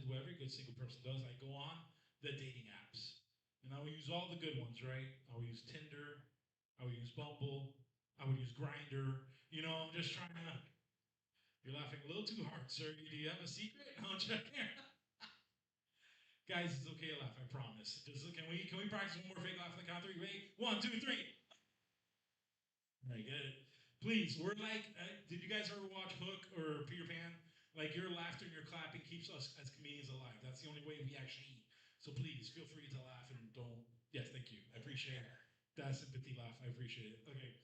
what every good single person does. I go on the dating apps. And I will use all the good ones, right? I will use Tinder. I will use Bumble. I would use Grinder. You know, I'm just trying to. You're laughing a little too hard, sir. Do you have a secret? No, I'm checking. Guys, it's okay to laugh. I promise. Just can we practice one more fake laugh on the count of three? Ready? 1, 2, 3. I get it. Please, we're like. Did you guys ever watch Hook or Peter Pan? Like your laughter and your clapping keeps us as comedians alive. That's the only way we actually eat. So please feel free to laugh and don't. Yes, thank you. I appreciate it. That sympathy laugh. I appreciate it. Okay.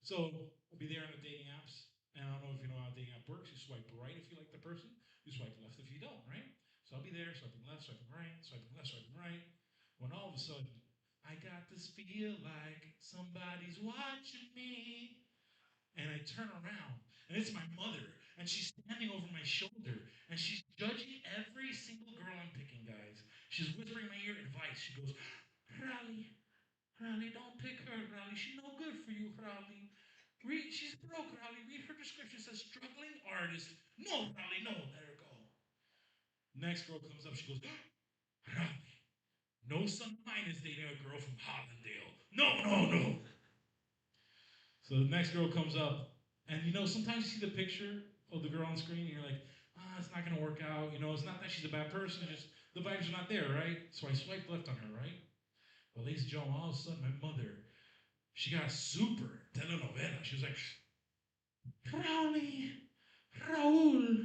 So we'll be there on the dating apps. And I don't know if you know how a dating app works. You swipe right if you like the person. You swipe left if you don't, right? So I'll be there, swiping left, swiping right, swiping left, swiping right. When all of a sudden, I got this feel like somebody's watching me. And I turn around, and it's my mother, and she's standing over my shoulder, and she's judging every single girl I'm picking, guys. She's whispering in my ear advice. She goes, Riley, don't pick her, Riley. She's no good for you, Riley. She's broke, Riley. Read her description. It says struggling artist. No, Riley, no, let her go. Next girl comes up. She goes, Riley, no son of mine is dating a girl from Hollandale. No. So the next girl comes up, and you know, sometimes you see the picture of the girl on the screen, and you're like, it's not gonna work out. You know, it's not that she's a bad person, just the vibes are not there, right? So I swiped left on her, right? Well, ladies and gentlemen, all of a sudden, my mother, she got a super telenovela. She was like, Raul,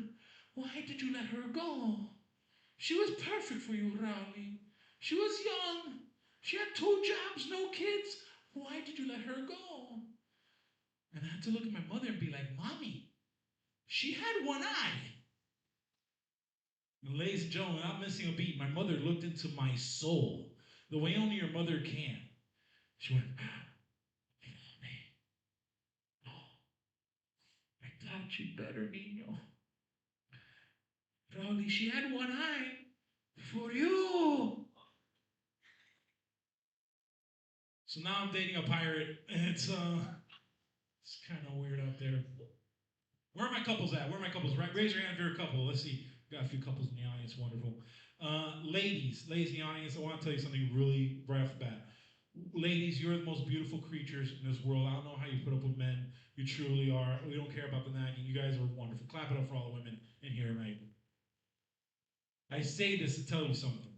why did you let her go? She was perfect for you, Raul. She was young. She had 2 jobs, no kids. Why did you let her go? And I had to look at my mother and be like, Mommy, she had one eye. And ladies and gentlemen, without missing a beat, my mother looked into my soul the way only your mother can. She went, oh, I taught you better, Nino. Probably she had one eye for you. So now I'm dating a pirate, and it's kind of weird out there. Where are my couples at? Where are my couples? Raise your hand if you're a couple. Let's see. Got a few couples in the audience. Wonderful. Ladies in the audience, I want to tell you something really right off the bat. Ladies, you're the most beautiful creatures in this world. I don't know how you put up with men. You truly are. We don't care about the nagging. You guys are wonderful. Clap it up for all the women in here tonight. I say this to tell you something.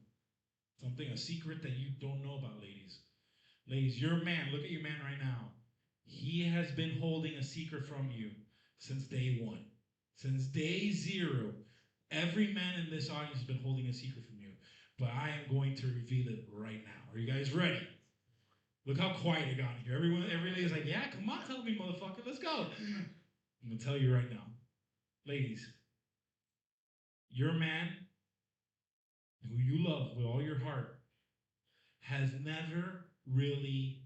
A secret that you don't know about, ladies. Ladies, your man, look at your man right now. He has been holding a secret from you since day 1. Since day 0. Every man in this audience has been holding a secret from you. But I am going to reveal it right now. Are you guys ready? Look how quiet it got in here. Every lady's like, yeah, come on, tell me, motherfucker. Let's go. I'm going to tell you right now. Ladies, your man, who you love with all your heart, has never really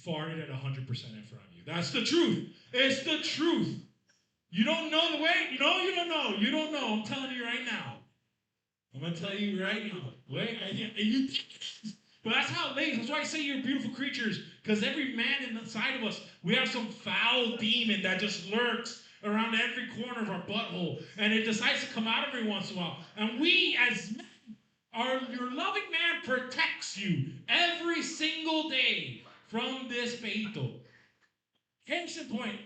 farted at 100% in front of you. That's the truth. It's the truth. You don't know the way? You don't know. You don't know. I'm telling you right now. I'm going to tell you right now. Wait, but that's how, ladies, that's why I say you're beautiful creatures, because every man inside of us, we have some foul demon that just lurks around every corner of our butthole, and it decides to come out every once in a while. And we, as men, your loving man protects you every single day from this peito. Case in point,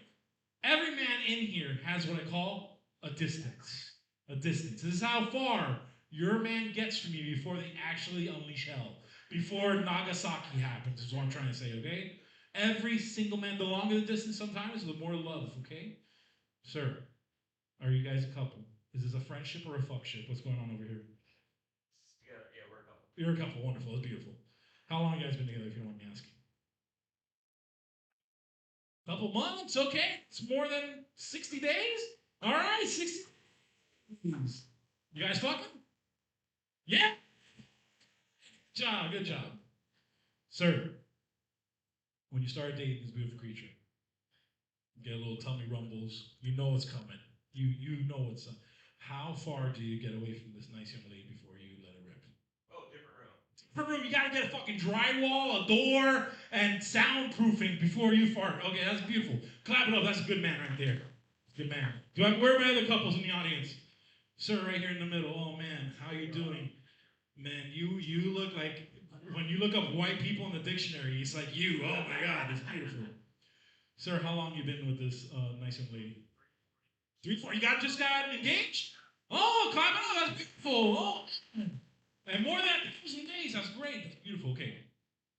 every man in here has what I call a distance. A distance. This is how far your man gets from you before they actually unleash hell. Before Nagasaki happens, is what I'm trying to say, okay? Every single man, the longer the distance sometimes, the more love, okay? Sir, are you guys a couple? Is this a friendship or a fuck ship? What's going on over here? Yeah, we're a couple. You're a couple, wonderful, that's beautiful. How long have you guys been together, if you don't mind me asking? Couple months, okay. It's more than 60 days. All right, 60 days. You guys fucking? Yeah? Good job. Sir, when you start dating this beautiful creature, you get a little tummy rumbles. You know it's coming. You know it's how far do you get away from this nice young lady before you let it rip? Oh, different room. Different room. You gotta get a fucking drywall, a door, and soundproofing before you fart. Okay, that's beautiful. Clap it up. That's a good man right there. Good man. Where are my other couples in the audience? Sir, right here in the middle. Oh man, how you doing? Man, you look like when you look up white people in the dictionary, it's like you. Oh my God, it's beautiful. Sir, how long you been with this nice young lady? 3, 4. You just got engaged? Oh, clap it up. That's beautiful. Oh, and more than 1,000 days. That's great. That's beautiful. Okay,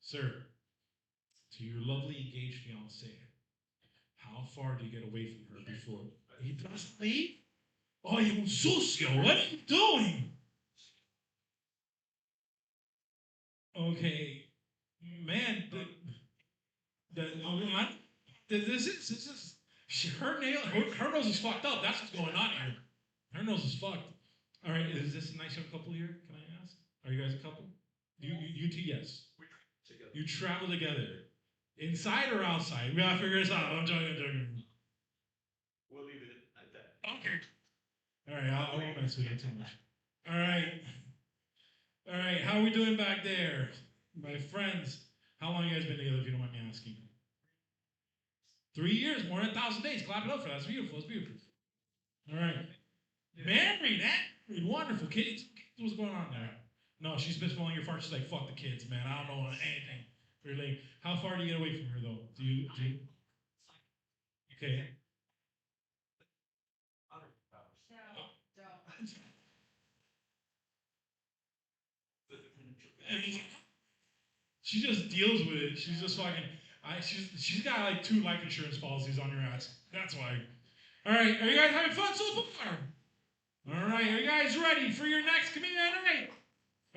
sir, to your lovely engaged fiance, how far do you get away from her before he doesn't leave? Oh, you sucio. What are you doing? Okay, man. This is her nail. Her nose is fucked up. That's what's going on here. Her nose is fucked. All right, is this a nice young couple here? Can I ask? Are you guys a couple? You two, yes. Together. You travel together, inside or outside? We gotta figure this out. I'm joking. We'll leave it at that. Okay. All right, I won't mess with you too much. All right. All right, how are we doing back there? My friends, how long you guys been together if you don't mind me asking? 3 years, more than 1,000 days. Clap it up for that. That's beautiful. It's beautiful. All right. Married, wonderful. Kids, what's going on there? No, she's been following your fart. She's like, fuck the kids, man. I don't know anything. Really. How far do you get away from her, though? Do you? Okay. She just deals with it. She's just fucking. She's got like 2 life insurance policies on your ass. That's why. All right, are you guys having fun so far? All right, are you guys ready for your next comedian tonight?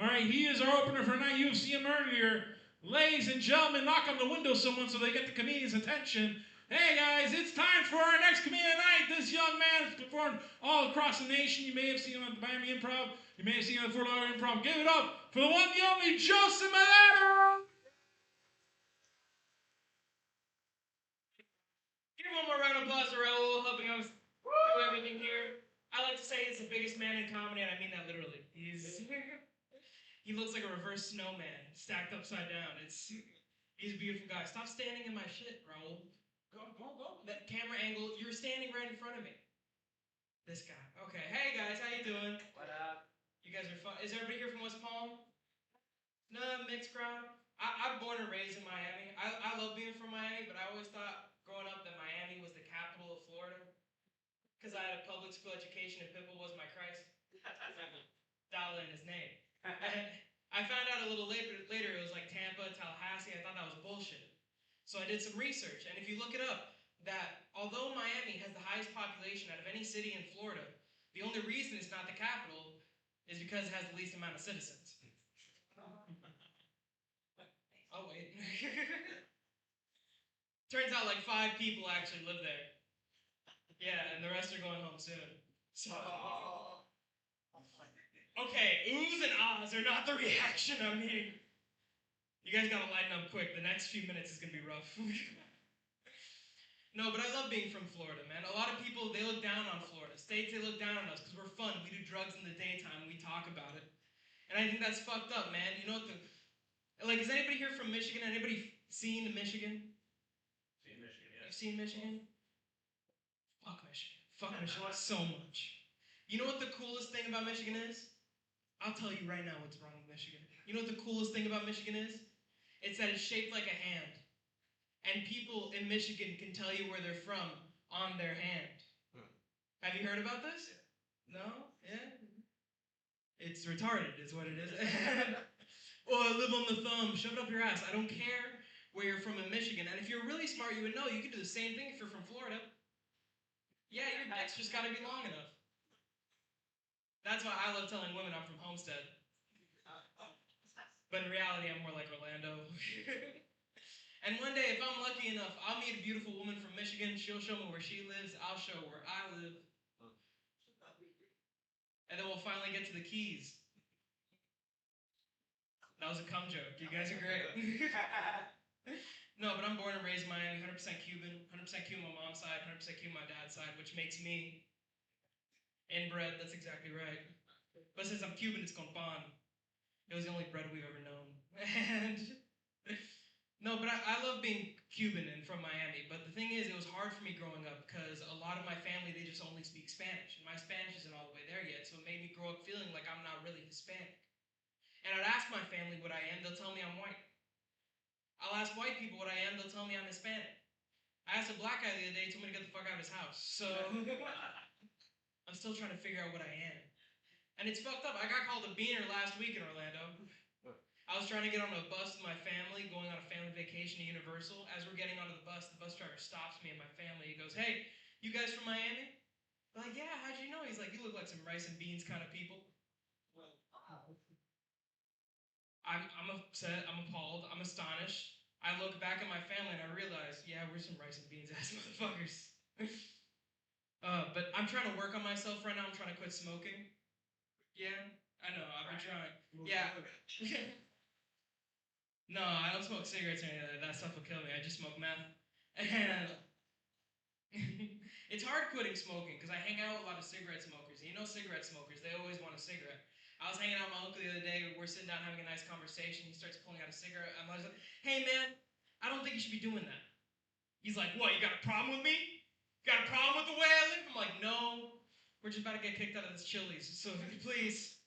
All right, he is our opener for tonight. You've seen him earlier. Ladies and gentlemen, knock on the window someone so they get the comedian's attention. Hey guys, it's time for our next comedian tonight. This young man has performed all across the nation. You may have seen him at the Miami Improv. You may have seen him at the Fort Lauderdale Improv. Give it up for the one, the only Joseph Malero. Give one more round of applause to Raul, helping us do everything here. I like to say he's the biggest man in comedy, and I mean that literally. He looks like a reverse snowman, stacked upside down. He's a beautiful guy. Stop standing in my shit, Raul. Go. That camera angle, you're standing right in front of me. This guy. Okay, hey guys, how you doing? What up? You guys are fun. Is everybody here from West Palm? No, mixed crowd. I'm born and raised in Miami. I love being from Miami, but I always thought growing up that Miami was the capital of Florida. Because I had a public school education and Pitbull was my Christ. Dollar in his name. And I found out a little later it was like Tampa, Tallahassee. I thought that was bullshit. So I did some research, and if you look it up, that although Miami has the highest population out of any city in Florida, the only reason it's not the capital is because it has the least amount of citizens. Oh wait. Turns out like 5 people actually live there. Yeah, and the rest are going home soon. So. Okay, oohs and ahs are not the reaction I'm needing. You guys gotta lighten up quick. The next few minutes is gonna be rough. No, but I love being from Florida, man. A lot of people, they look down on Florida. States, they look down on us because we're fun. We do drugs in the daytime. We talk about it. And I think that's fucked up, man. You know what like, is anybody here from Michigan? Anybody seen Michigan? Seen Michigan, yeah. You've seen Michigan? Fuck Michigan. Fuck Michigan so much. You know what the coolest thing about Michigan is? I'll tell you right now what's wrong with Michigan. You know what the coolest thing about Michigan is? It's that it's shaped like a hand. And people in Michigan can tell you where they're from on their hand. Have you heard about this? No? Yeah? It's retarded is what it is. Oh, I live on the thumb. Shove it up your ass. I don't care where you're from in Michigan. And if you're really smart, you would know you could do the same thing if you're from Florida. Yeah, your dick's just gotta be long enough. That's why I love telling women I'm from Homestead. But in reality, I'm more like Orlando. And one day, if I'm lucky enough, I'll meet a beautiful woman from Michigan. She'll show me where she lives. I'll show her where I live. And then we'll finally get to the Keys. That was a cum joke. You guys are great. No, but I'm born and raised in Miami, 100% Cuban. 100% Cuban on my mom's side, 100% Cuban on my dad's side, which makes me inbred. That's exactly right. But since I'm Cuban, it's con pan. It was the only bread we've ever known. And No, but I love being Cuban and from Miami. But the thing is, it was hard for me growing up because a lot of my family, they just only speak Spanish. And my Spanish isn't all the way there yet. So it made me grow up feeling like I'm not really Hispanic. And I'd ask my family what I am, they'll tell me I'm white. I'll ask white people what I am, they'll tell me I'm Hispanic. I asked a black guy the other day, he told me to get the fuck out of his house. So I'm still trying to figure out what I am. And it's fucked up. I got called a beaner last week in Orlando. I was trying to get on a bus with my family, going on a family vacation to Universal. As we're getting onto the bus driver stops me and my family. He goes, "Hey, you guys from Miami?" I'm like, "Yeah, how'd you know?" He's like, "You look like some rice and beans kind of people." I'm upset, I'm appalled, I'm astonished. I look back at my family and I realize, yeah, we're some rice and beans ass motherfuckers. But I'm trying to work on myself right now. I'm trying to quit smoking. Yeah, I know, I've been trying. Yeah. No, I don't smoke cigarettes or anything. That stuff will kill me. I just smoke meth. And it's hard quitting smoking because I hang out with a lot of cigarette smokers. And you know cigarette smokers, they always want a cigarette. I was hanging out with my uncle the other day. We're sitting down having a nice conversation. He starts pulling out a cigarette. I'm like, "Hey, man, I don't think you should be doing that." He's like, "What, you got a problem with me? Got a problem with the way I live?" I'm like, "No, we're just about to get kicked out of this Chili's. So if you could please,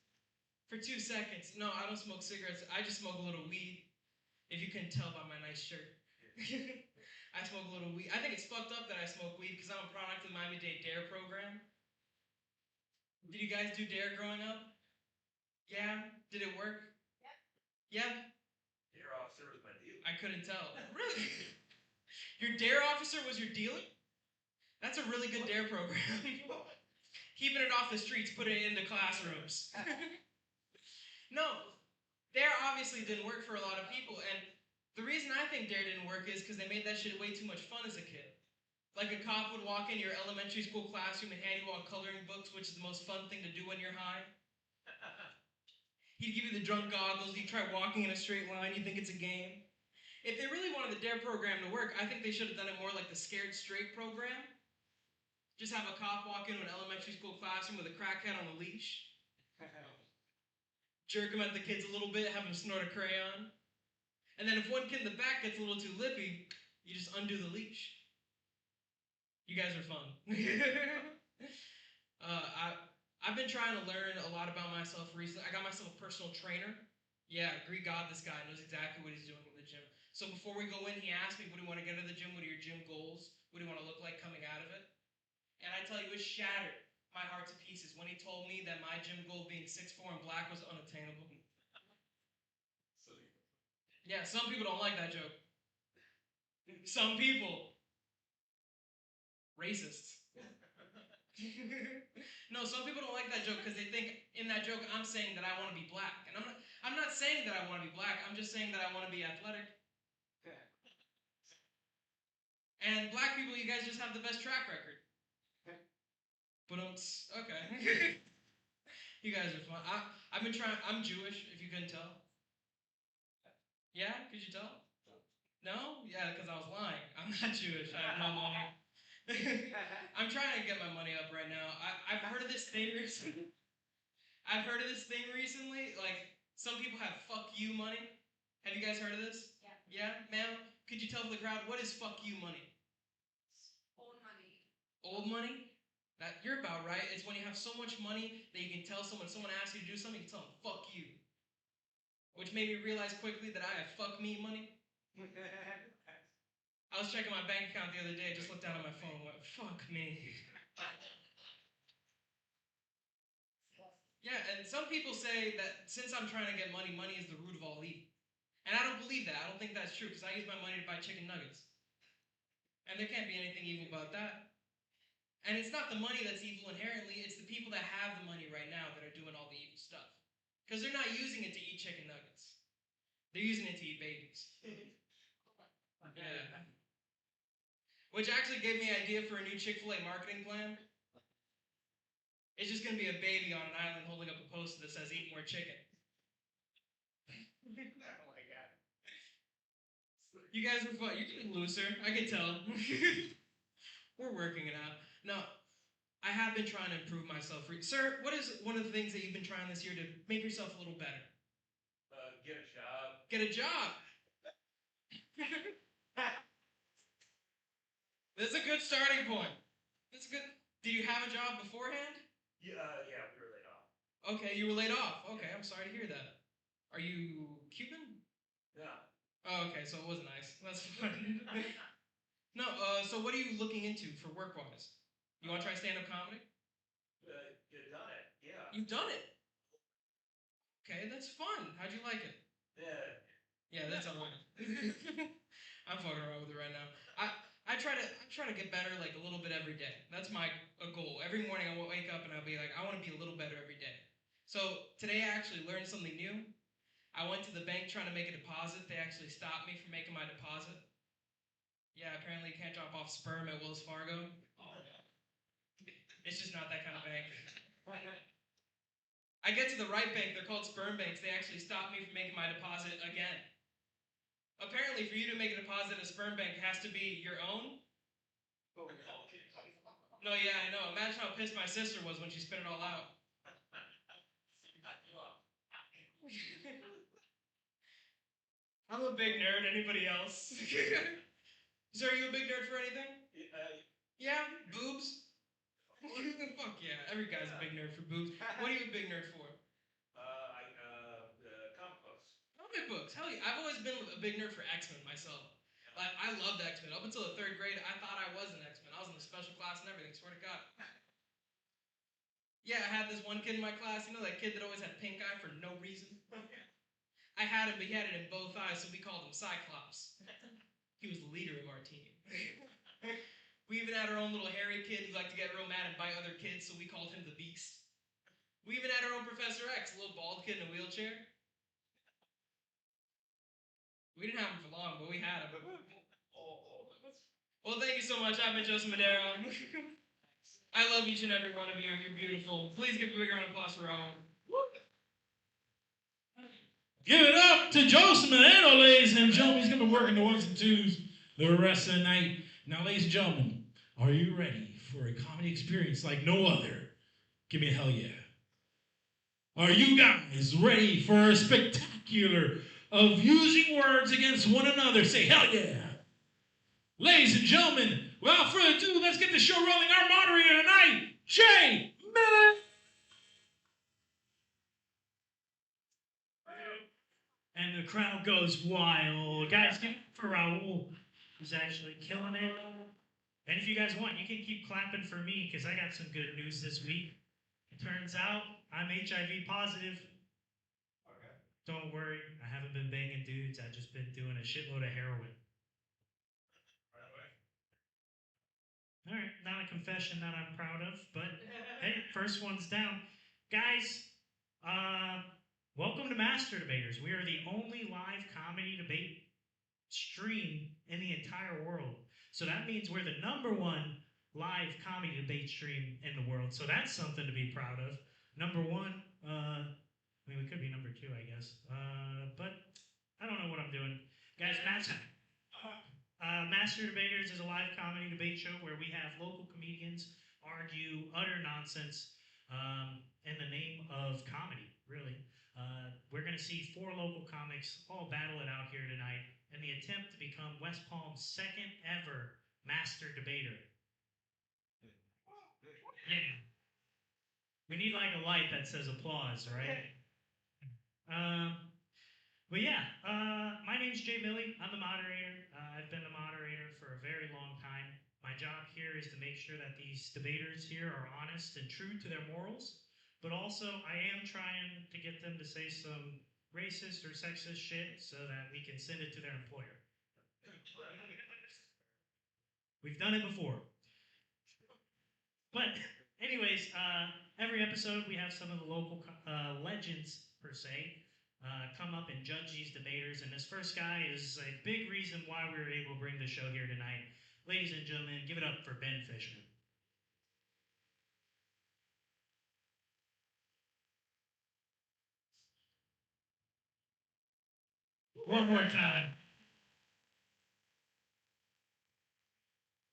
for 2 seconds." No, I don't smoke cigarettes. I just smoke a little weed. If you couldn't tell by my nice shirt. I smoke a little weed. I think it's fucked up that I smoke weed because I'm a product of the Miami-Dade DARE program. Did you guys do DARE growing up? Yeah? Did it work? Yep. Yeah? Your officer was my dealer. I couldn't tell. Really? Your DARE officer was your dealer? That's a really good DARE program. Keeping it off the streets, putting it into classrooms. No. DARE obviously didn't work for a lot of people, and the reason I think DARE didn't work is because they made that shit way too much fun as a kid. Like a cop would walk in your elementary school classroom and hand you all coloring books, which is the most fun thing to do when you're high. He'd give you the drunk goggles, you try walking in a straight line, you think it's a game. If they really wanted the DARE program to work, I think they should have done it more like the Scared Straight program. Just have a cop walk into an elementary school classroom with a crackhead on a leash. Jerk him at the kids a little bit, have him snort a crayon. And then if one kid in the back gets a little too lippy, you just undo the leash. You guys are fun. I've been trying to learn a lot about myself recently. I got myself a personal trainer. Yeah, Greek God, this guy knows exactly what he's doing in the gym. So before we go in, he asked me, "What do you want to get out of the gym? What are your gym goals? What do you want to look like coming out of it?" And I tell you, it shattered my heart to pieces when he told me that my gym goal being 6'4" and black was unattainable. Yeah, some people don't like that joke. Some people. Racists. No, some people don't like that joke because they think in that joke I'm saying that I want to be black. And I'm not saying that I want to be black, I'm just saying that I want to be athletic. And black people, you guys just have the best track record. But okay. You guys are fun. I've been trying. I'm Jewish, if you couldn't tell. Yeah, could you tell? No? Yeah, because I was lying. I'm not Jewish. I have no money. I'm trying to get my money up right now. I've heard of this thing recently. Like, some people have fuck you money. Have you guys heard of this? Yeah. Yeah? Ma'am, could you tell the crowd, what is fuck you money? Old money. Old money? That you're about right. It's when you have so much money that you can tell someone asks you to do something, you can tell them, fuck you. Which made me realize quickly that I have fuck me money. I was checking my bank account the other day, just looked down at my phone and went, fuck me. Yeah, and some people say that since I'm trying to get money, money is the root of all evil. And I don't believe that. I don't think that's true, because I use my money to buy chicken nuggets. And there can't be anything evil about that. And it's not the money that's evil inherently, it's the people that have the money right now that are doing all the evil stuff. Because they're not using it to eat chicken nuggets. They're using it to eat babies. Yeah. Which actually gave me an idea for a new Chick-fil-A marketing plan. It's just going to be a baby on an island holding up a poster that says, "Eat more chicken." Oh my god. You guys are fun. You're getting looser. I can tell. We're working it out. No, I have been trying to improve myself. Sir, what is one of the things that you've been trying this year to make yourself a little better? Get a job. Get a job. This is a good starting point. That's good. Did you have a job beforehand? Yeah, we were laid off. Okay, you were laid off. Okay, I'm sorry to hear that. Are you Cuban? Yeah. Oh, okay, so it was nice. That's fine. No, so what are you looking into for work-wise? You want to try stand-up comedy? You done it. Yeah. You've done it. Okay, that's fun. How'd you like it? Yeah. Yeah, that's all right. I'm fucking around with it right now. I try to get better like a little bit every day. That's my goal. Every morning I will wake up and I'll be like, I want to be a little better every day. So today I actually learned something new. I went to the bank trying to make a deposit. They actually stopped me from making my deposit. Yeah, apparently you can't drop off sperm at Wells Fargo. It's just not that kind of bank. I get to the right bank, they're called sperm banks. They actually stopped me from making my deposit again. Apparently, for you to make a deposit at a sperm bank, it has to be your own. No, yeah, I know. Imagine how pissed my sister was when she spit it all out. I'm a big nerd. Anybody else? Sir, are you a big nerd for anything? Yeah? Boobs? Fuck yeah. Every guy's a big nerd for boobs. What are you a big nerd for? Comic books. Comic books. Hell yeah. I've always been a big nerd for X-Men myself. Like, I loved X-Men. Up until the 3rd grade, I thought I was an X-Men. I was in the special class and everything, swear to God. Yeah, I had this one kid in my class, you know that kid that always had pink eye for no reason? I had him, but he had it in both eyes, so we called him Cyclops. He was the leader of our team. We even had our own little hairy kid who liked to get real mad and bite other kids, so we called him the Beast. We even had our own Professor X, a little bald kid in a wheelchair. We didn't have him for long, but we had him. Well, thank you so much. I've been Joseph Madero. I love each and every one of you. You're beautiful. Please give a big round of applause for Owen. Give it up to Joseph Madero, ladies and gentlemen. He's going to be working the ones and twos the rest of the night. Now, ladies and gentlemen, are you ready for a comedy experience like no other? Give me a hell yeah. Are you guys ready for a spectacular of using words against one another? Say hell yeah. Ladies and gentlemen, without further ado, let's get the show rolling. Our moderator tonight, Jay Miller. And the crowd goes wild. Guys, give it for Raul, who's actually killing it. And if you guys want, you can keep clapping for me, because I got some good news this week. It turns out I'm HIV positive. Okay. Don't worry, I haven't been banging dudes. I've just been doing a shitload of heroin. Right away. All right, not a confession that I'm proud of, but hey, first one's down. Guys, welcome to Master Debaters. We are the only live comedy debate stream in the entire world. So that means we're the #1 live comedy debate stream in the world. So that's something to be proud of. #1, I mean, we could be #2, I guess. But I don't know what I'm doing. Guys, Master Debaters is a live comedy debate show where we have local comedians argue utter nonsense in the name of comedy, really. We're going to see 4 local comics all battle it out here tonight in the attempt to become West Palm's 2nd ever Master Debater. Yeah. We need like a light that says applause, right? But yeah, my name's Jay Millie. I'm the moderator. I've been the moderator for a very long time. My job here is to make sure that these debaters here are honest and true to their morals, but also I am trying to get them to say some racist or sexist shit so that we can send it to their employer. We've done it before. But anyways, every episode we have some of the local legends, per se, come up and judge these debaters. And this first guy is a big reason why we were able to bring the show here tonight. Ladies and gentlemen, give it up for Ben Fishman. One more time.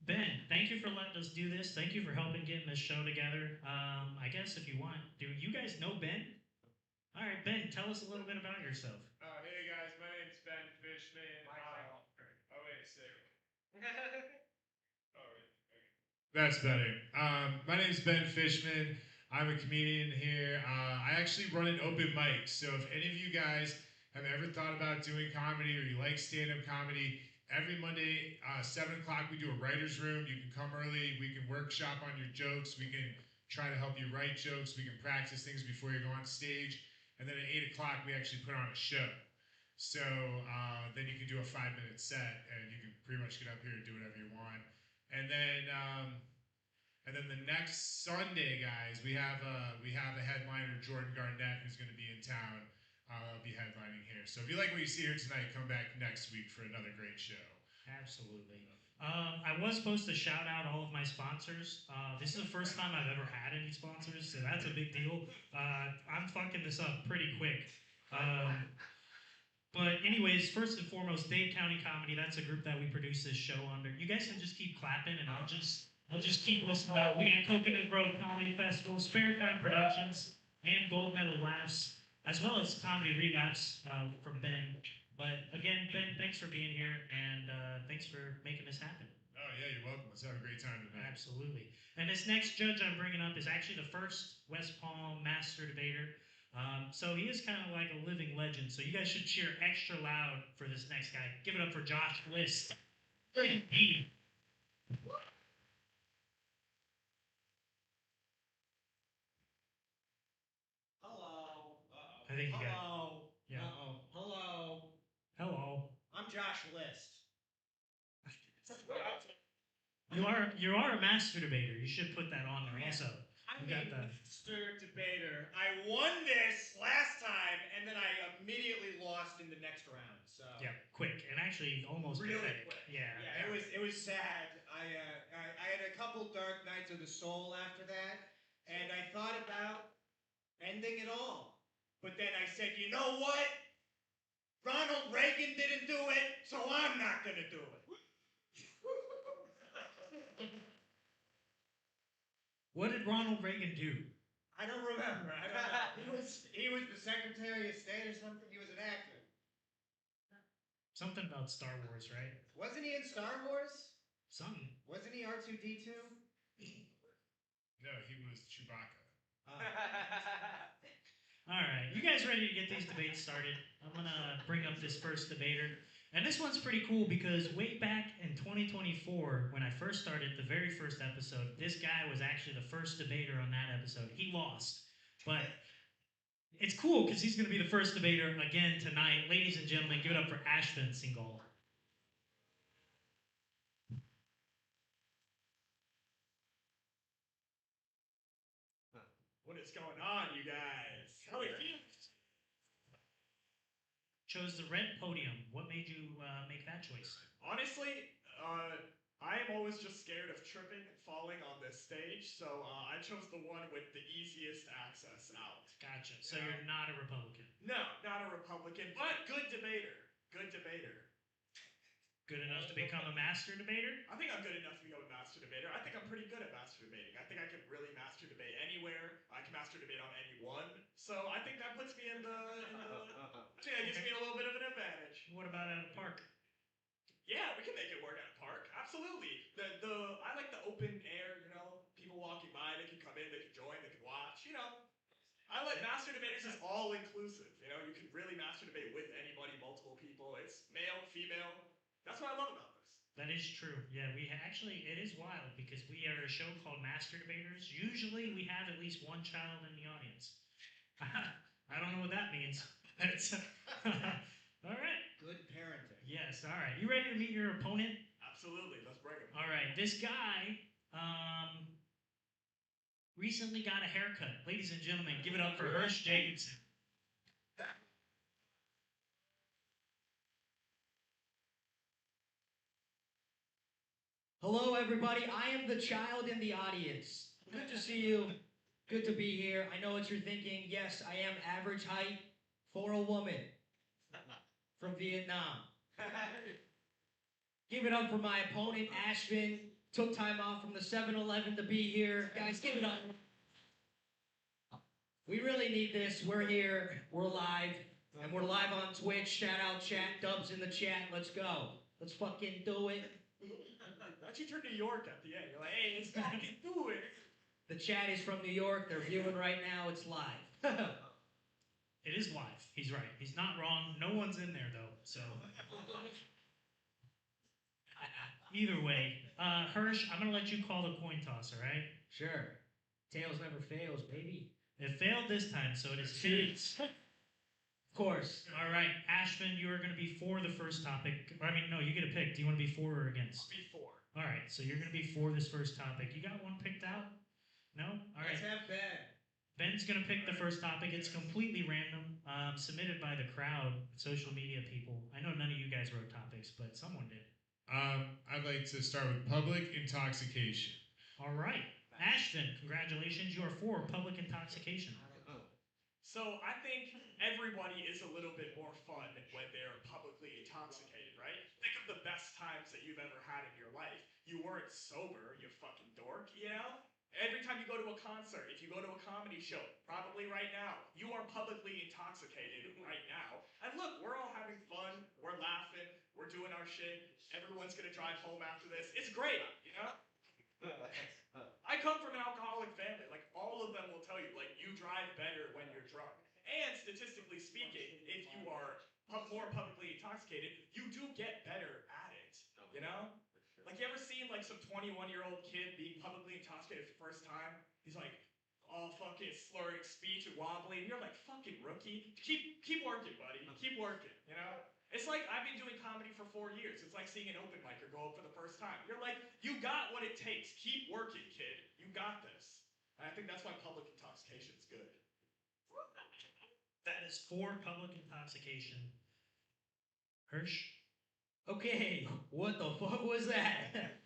Ben, thank you for letting us do this. Thank you for helping getting this show together. I guess if you want, do you guys know Ben? All right, Ben, tell us a little bit about yourself. Hey guys, my name's Ben Fishman. That's better. My name's Ben Fishman. I'm a comedian here. I actually run an open mic. So if any of you guys have ever thought about doing comedy or you like stand-up comedy, every Monday, 7 o'clock, we do a writer's room. You can come early. We can workshop on your jokes. We can try to help you write jokes. We can practice things before you go on stage. And then at 8 o'clock, we actually put on a show. So then you can do a 5-minute set, and you can pretty much get up here and do whatever you want. And then the next Sunday, guys, we have a headliner, Jordan Garnett, who's going to be in town. I'll be headlining here. So if you like what you see here tonight, come back next week for another great show. Absolutely. I was supposed to shout out all of my sponsors. This is the first time I've ever had any sponsors, so that's a big deal. I'm fucking this up pretty quick. But anyways, first and foremost, Dade County Comedy, that's a group that we produce this show under. You guys can just keep clapping, and I'll just keep listening. We got Coconut Grove Comedy Festival, Spare Time Productions, and Gold Medal Laughs, as well as Comedy Relapse from Ben. But again, Ben, thanks for being here, and thanks for making this happen. Oh, yeah, you're welcome. Let's have a great time tonight. Absolutely. And this next judge I'm bringing up is actually the first West Palm master debater. So he is kind of like a living legend. So you guys should cheer extra loud for this next guy. Give it up for Josh List. Hello. I think you got Hello. Yeah. Hello. Hello. I'm Josh List. You are a master debater. You should put that on there also. I'm You got a that. master debater. I won this last time, and then I immediately lost in the next round. So Yeah, quick and actually almost really pathetic. quick. Yeah. Yeah, it was sad. I had a couple dark nights of the soul after that, and I thought about ending it all. But then I said, you know what? Ronald Reagan didn't do it, so I'm not gonna do it. What did Ronald Reagan do? I don't remember. I don't know. He was the Secretary of State or something. He was an actor. Something about Star Wars, right? Wasn't he in Star Wars? Something. Wasn't he R2D2? No, he was Chewbacca. All right, you guys ready to get these debates started? I'm gonna bring up this first debater. And this one's pretty cool because way back in 2024, when I first started the very first episode, this guy was actually the first debater on that episode. He lost. But it's cool because he's gonna be the first debater again tonight. Ladies and gentlemen, give it up for Ashvin Singhal. What is going on, you guys? How are you? Chose the red podium. What made you make that choice? Honestly, I am always just scared of tripping and falling on this stage, so I chose the one with the easiest access out. Gotcha. So you're not a Republican. No, not a Republican, but good debater. Good debater. Good enough to become a master debater? I think I'm good enough to become a master debater. I think I'm pretty good at master debating. I think I can really master debate anywhere. I can master debate on anyone. So I think that puts me in the yeah, it gives me a little bit of an advantage. What about at a park? Yeah, we can make it work at a park. Absolutely. I like the open air, you know, people walking by, they can come in, they can join, they can watch, you know. I like master debaters is all inclusive, you know, you can really master debate with anybody, multiple people. It's male, female. That's what I love about this. That is true. Yeah, actually, it is wild because we are a show called Master Debaters. Usually we have at least one child in the audience. I don't know what that means. All right. Good parenting. Yes, all right. You ready to meet your opponent? Absolutely. Let's bring him. All right. This guy recently got a haircut. Ladies and gentlemen, give it up for Hersh Jacobsen. Hello, everybody. I am the child in the audience. Good to see you. Good to be here. I know what you're thinking. Yes, I am average height for a woman from Vietnam. Give it up for my opponent, Ashvin. Took time off from the 7-Eleven to be here. Guys, give it up. We really need this. We're here. We're live. And we're live on Twitch. Shout out chat. Dubs in the chat. Let's go. Let's fucking do it. Don't you turn New York at the end? You're like, hey, this guy can do it. The chat is from New York. They're viewing right now. It's live. It is live. He's right. He's not wrong. No one's in there though. So either way, Hersh, I'm gonna let you call the coin toss. All right? Sure. Tails never fails, baby. It failed this time, so it is cheats. Of course. All right, Ashvin, you are going to be for the first topic. I mean, no, you get a pick. Do you want to be for or against? Before. All right, so you're going to be for this first topic. You got one picked out? No? All right. Let's have Ben. Ben's going to pick the first topic. It's completely random, submitted by the crowd, social media people. I know none of you guys wrote topics, but someone did. I'd like to start with public intoxication. All right. Ashvin, congratulations. You are for public intoxication. So I think everybody is a little bit more fun when they're publicly intoxicated, right? Think of the best times that you've ever had in your life. You weren't sober, you fucking dork, you know? Every time you go to a concert, if you go to a comedy show, probably right now, you are publicly intoxicated right now. And look, we're all having fun, we're laughing, we're doing our shit, everyone's gonna drive home after this. It's great, you know? I come from an alcoholic family. Like, all of them will tell you, like, you drive better when you're drunk. And statistically speaking, if you are more publicly intoxicated, you do get better at it, you know? Like, you ever seen, like, some 21-year-old kid being publicly intoxicated for the first time? He's, like, all fucking slurring speech and wobbly, and you're like, fucking rookie. Keep working, buddy. Keep working, you know? It's like I've been doing comedy for 4 years. It's like seeing an open micer go up for the first time. You're like, you got what it takes. Keep working, kid. You got this. And I think that's why public intoxication is good. That is for public intoxication. Hersh? Okay, what the fuck was that?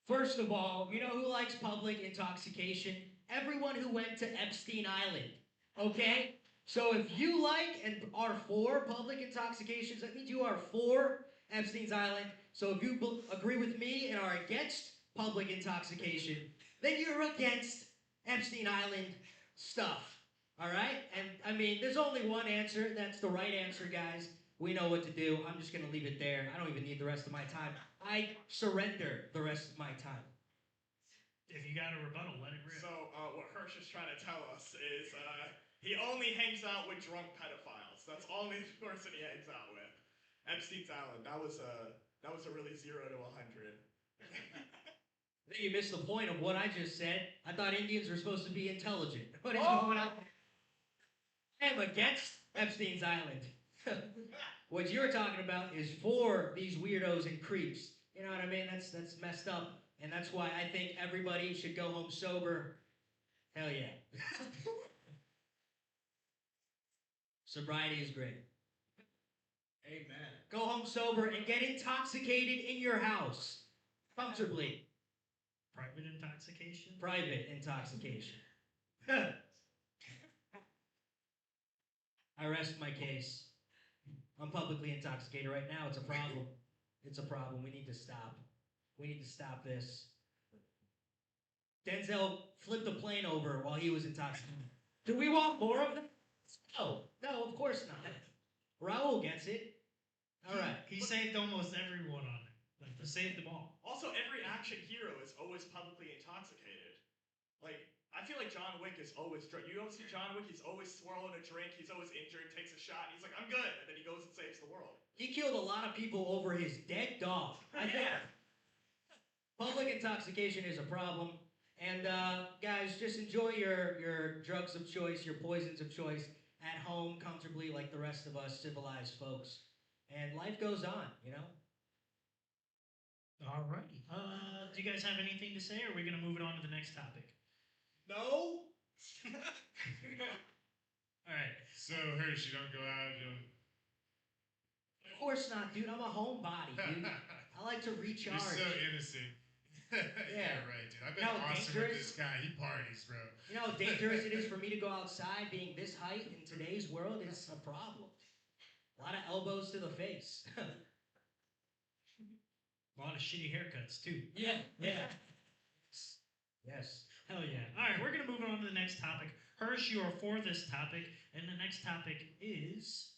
First of all, you know who likes public intoxication? Everyone who went to Epstein Island, okay? So if you like and are for public intoxications, that means you are for Epstein's Island. So if you agree with me and are against public intoxication, then you're against Epstein Island stuff, all right? And, I mean, there's only one answer. That's the right answer, guys. We know what to do. I'm just going to leave it there. I don't even need the rest of my time. I surrender the rest of my time. If you got a rebuttal, let it rip. So what Hersh is trying to tell us is he only hangs out with drunk pedophiles. That's the only person he hangs out with. Epstein's Island. That was a really 0 to 100. I think you missed the point of what I just said. I thought Indians were supposed to be intelligent. What is going on? I am against Epstein's Island. What you're talking about is for these weirdos and creeps. You know what I mean? That's messed up. And that's why I think everybody should go home sober. Hell yeah. Sobriety is great. Amen. Go home sober and get intoxicated in your house. Comfortably. Private intoxication? Private intoxication. I rest my case. I'm publicly intoxicated right now. It's a problem. It's a problem. We need to stop. We need to stop this. Denzel flipped a plane over while he was intoxicated. Do we want more of that? No, of course not. Raul gets it. All right. He saved almost everyone on it. Like, he saved them all. Also, every action hero is always publicly intoxicated. Like, I feel like John Wick is always drunk. You don't see John Wick, he's always swirling a drink, he's always injured, takes a shot, he's like, I'm good, and then he goes and saves the world. He killed a lot of people over his dead dog. I think public intoxication is a problem. And guys, just enjoy your drugs of choice, your poisons of choice at home comfortably like the rest of us civilized folks. And life goes on, you know? All righty. Do you guys have anything to say, or are we going to move it on to the next topic? No? All right. So, Hersh, you don't go out, you don't... Of course not, dude. I'm a homebody, dude. I like to recharge. You're so innocent. Yeah, right, dude. I've been You know how awesome dangerous- with this guy. He parties, bro. You know how dangerous it is for me to go outside being this height in today's world? It's a problem. A lot of elbows to the face. A lot of shitty haircuts, too. Yeah. Yes. Hell yeah. All right, we're going to move on to the next topic. Hersh, you are for this topic, and the next topic is...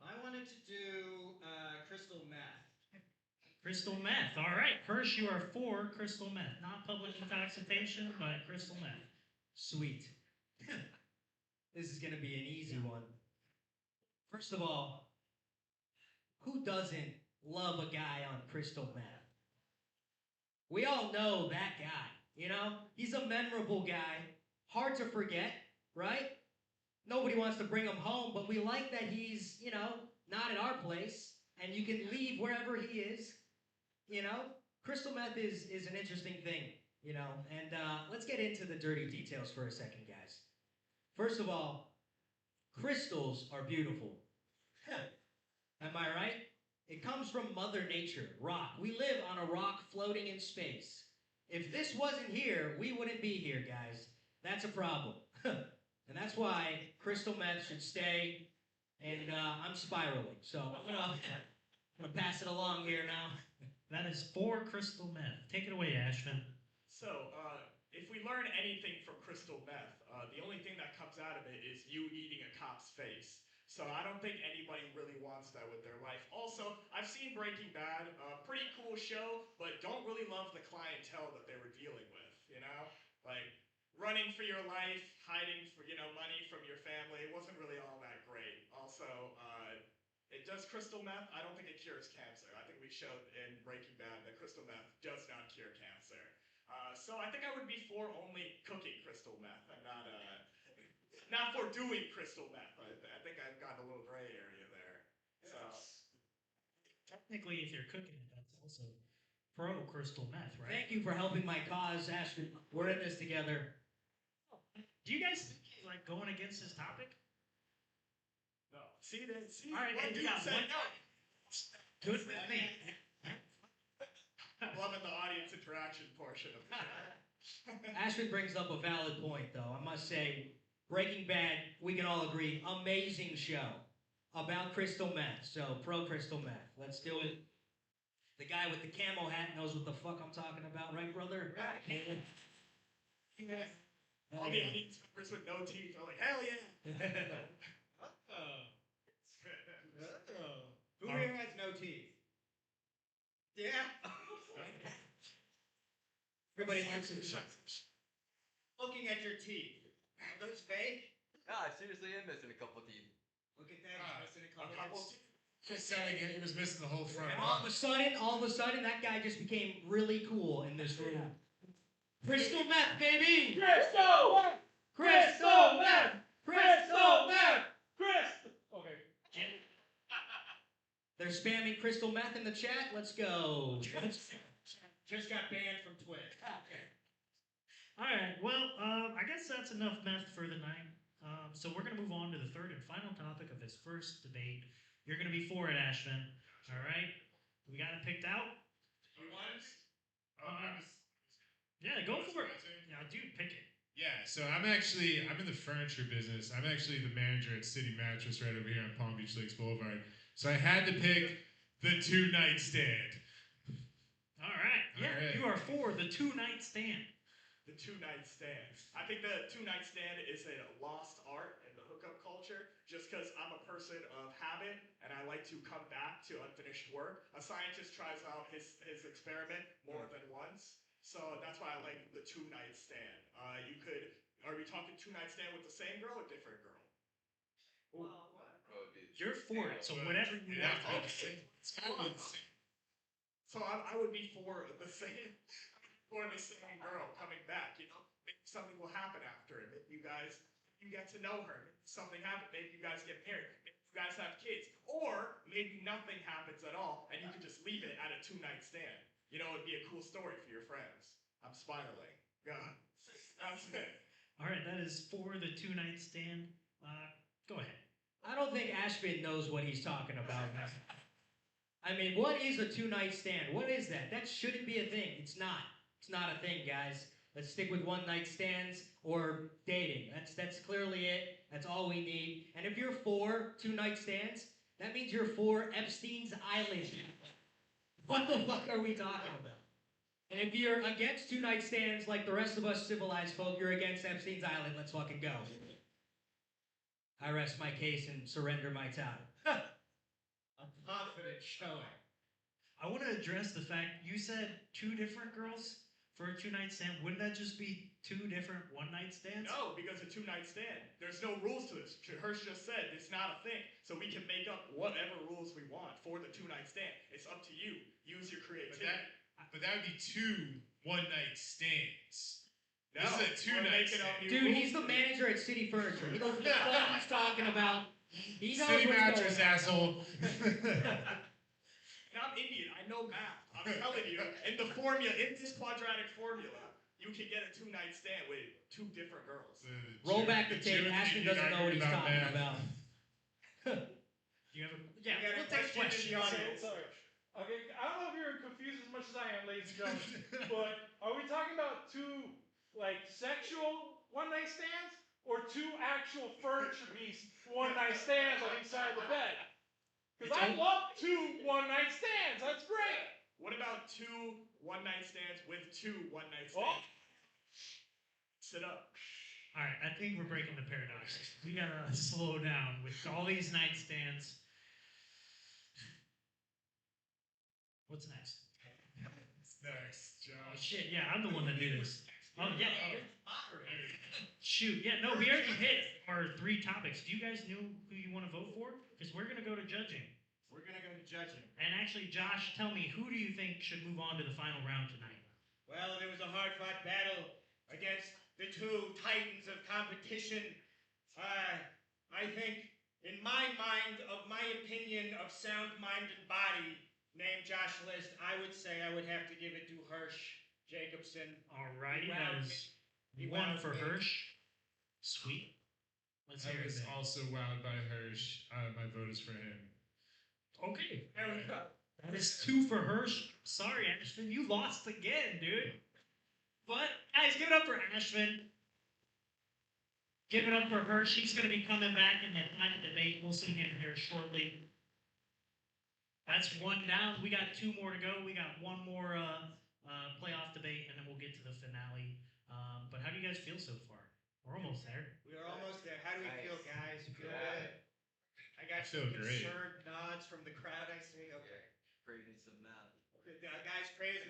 I wanted to do crystal meth. Crystal meth. All right. First, you are for crystal meth. Not public intoxication, but crystal meth. Sweet. This is gonna be an easy one. First of all, who doesn't love a guy on crystal meth? We all know that guy, you know? He's a memorable guy, hard to forget, right? Nobody wants to bring him home, but we like that he's, you know, not at our place, and you can leave wherever he is, you know? Crystal meth is an interesting thing, you know? And let's get into the dirty details for a second, guys. First of all, crystals are beautiful. Am I right? It comes from Mother Nature, rock. We live on a rock floating in space. If this wasn't here, we wouldn't be here, guys. That's a problem. And that's why crystal meth should stay, and I'm spiraling. So I'm gonna pass it along here now. That is for crystal meth. Take it away, Ashvin. So, if we learn anything from crystal meth, the only thing that comes out of it is you eating a cop's face. So I don't think anybody really wants that with their life. Also, I've seen Breaking Bad, pretty cool show, but don't really love the clientele that they were dealing with, you know? Like, running for your life, hiding for, you know, money from your family, it wasn't really all that great. Also, it does crystal meth. I don't think it cures cancer. I think we showed in Breaking Bad that crystal meth does not cure cancer. So I think I would be for only cooking crystal meth and not for doing crystal meth. I think I've got a little gray area there. So Technically, if you're cooking it, that's also pro crystal meth, right? Thank you for helping my cause, Ashvin. We're in this together. Do you guys think he's like going against his topic? no. See that? See? All right, One and dude you got said one- no. Good with me. Loving the audience interaction portion of the show. Ashvin brings up a valid point, though. I must say, Breaking Bad, we can all agree, amazing show about crystal meth. So, pro crystal meth. Let's do it. The guy with the camo hat knows what the fuck I'm talking about, right, brother? All the audience members with no teeth are like, hell yeah. Who here has no teeth? Yeah. Everybody likes it. Looking at your teeth. Are those fake? No, I seriously am missing a couple teeth. Look at that. He's missing a couple. Just saying, he was missing the whole front. And all of a sudden, that guy just became really cool in this room. Crystal meth, baby! Crystal meth! Crystal meth! Crystal meth! Okay. They're spamming crystal meth in the chat. Let's go. Just got banned from Twitch. All right. Well, I guess that's enough meth for the night. So we're gonna move on to the third and final topic of this first debate. You're gonna be for it, Ashvin. All right. We got it picked out. Yeah, go for it. Yeah, dude, pick it. Yeah, so I'm in the furniture business. I'm actually the manager at City Mattress right over here on Palm Beach Lakes Boulevard. So I had to pick the two-night stand. All right. Yeah, right. you are for the two-night stand. The two-night stand. I think the two-night stand is a lost art in the hookup culture just because I'm a person of habit and I like to come back to unfinished work. A scientist tries out his experiment more than once. So that's why I like the two-night stand. Are we talking two-night stand with the same girl or different girl? You're for it, so whatever you want. So I would be for the same girl coming back, you know? Maybe something will happen after it. Maybe you get to know her. Maybe something happens. Maybe you guys get married. Maybe you guys have kids. Or maybe nothing happens at all and you can just leave it at a two-night stand. You know, it'd be a cool story for your friends. I'm spiraling. God. That's it. All right, that is for the two-night stand. Go ahead. I don't think Ashvin knows what he's talking about. I mean, what is a two-night stand? What is that? That shouldn't be a thing. It's not. It's not a thing, guys. Let's stick with one-night stands or dating. That's clearly it. That's all we need. And if you're for two-night stands, that means you're for Epstein's Island. What the fuck are we talking about? And if you're against two-night stands like the rest of us civilized folk, you're against Epstein's Island. Let's fucking go. I rest my case and surrender my time. A confident showing. I want to address the fact you said 2 different girls for a 2-night stand. Wouldn't that just be 2 different one-night stands? No, because a 2-night stand. There's no rules to this. Hersh just said it's not a thing. So we can make up whatever rules we want for the 2-night stand. It's up to you. Use your creativity. But that would be 2 one-night stands. No, This is a we're 2-night making up stand. new Dude, rules he's the for manager at City Furniture. He knows what the fuck he's talking about. He knows City what's mattress, going on. asshole. And I'm Indian. I know math. I'm telling you, in the formula, in this quadratic formula, you can get a 2-night stand with 2 different girls. Roll back the tape. Jim and Ashvin Indian doesn't know what he's arguing talking about. You have a Yeah, We got a we'll take question in questions. the audience. Sorry. Okay, I don't know if you're confused as much as I am, ladies and gentlemen, but are we talking about 2 like sexual one-night stands or 2 actual furniture piece one-night stands on each side of the bed? Because I love 2 one-night stands. That's great. What about 2 one-night stands with 2 one-night Oh. stands? Sit up. All right, I think we're breaking the paradox. We gotta slow down with all these nightstands. What's next? Next, Oh Josh. shit! Yeah, I'm the one that did this. Oh yeah. Shoot. Yeah. No, we already hit our 3 topics. Do you guys know who you want to vote for? Because we're gonna go to judging. We're gonna go to judging. And actually, Josh, tell me, who do you think should move on to the final round tonight? Well, there was a hard-fought battle against the 2 titans of competition. I think, in my mind, of my opinion of sound mind and body, named Josh List, I would say I would have to give it to Hersh Jacobsen. Alrighty, Wow. that is He 1 wowed for me. Hersh. Sweet. Let's I hear was it. then. also wowed by Hersh. My vote is for him. Okay. There we go. That is 2 for Hersh. Sorry, Ashvin, you lost again, dude. But guys, give it up for Ashvin. Give it up for Hersh. He's going to be coming back in that final debate. We'll see him here shortly. That's 1 down. We got 2 more to go. We got 1 more playoff debate, and then we'll get to the finale. But how do you guys feel so far? We're almost there. We are almost there. How do we feel, guys? Feel good? I got feel some great. concerned nods from the crowd. I see. Okay. Praising some math. The guys praising.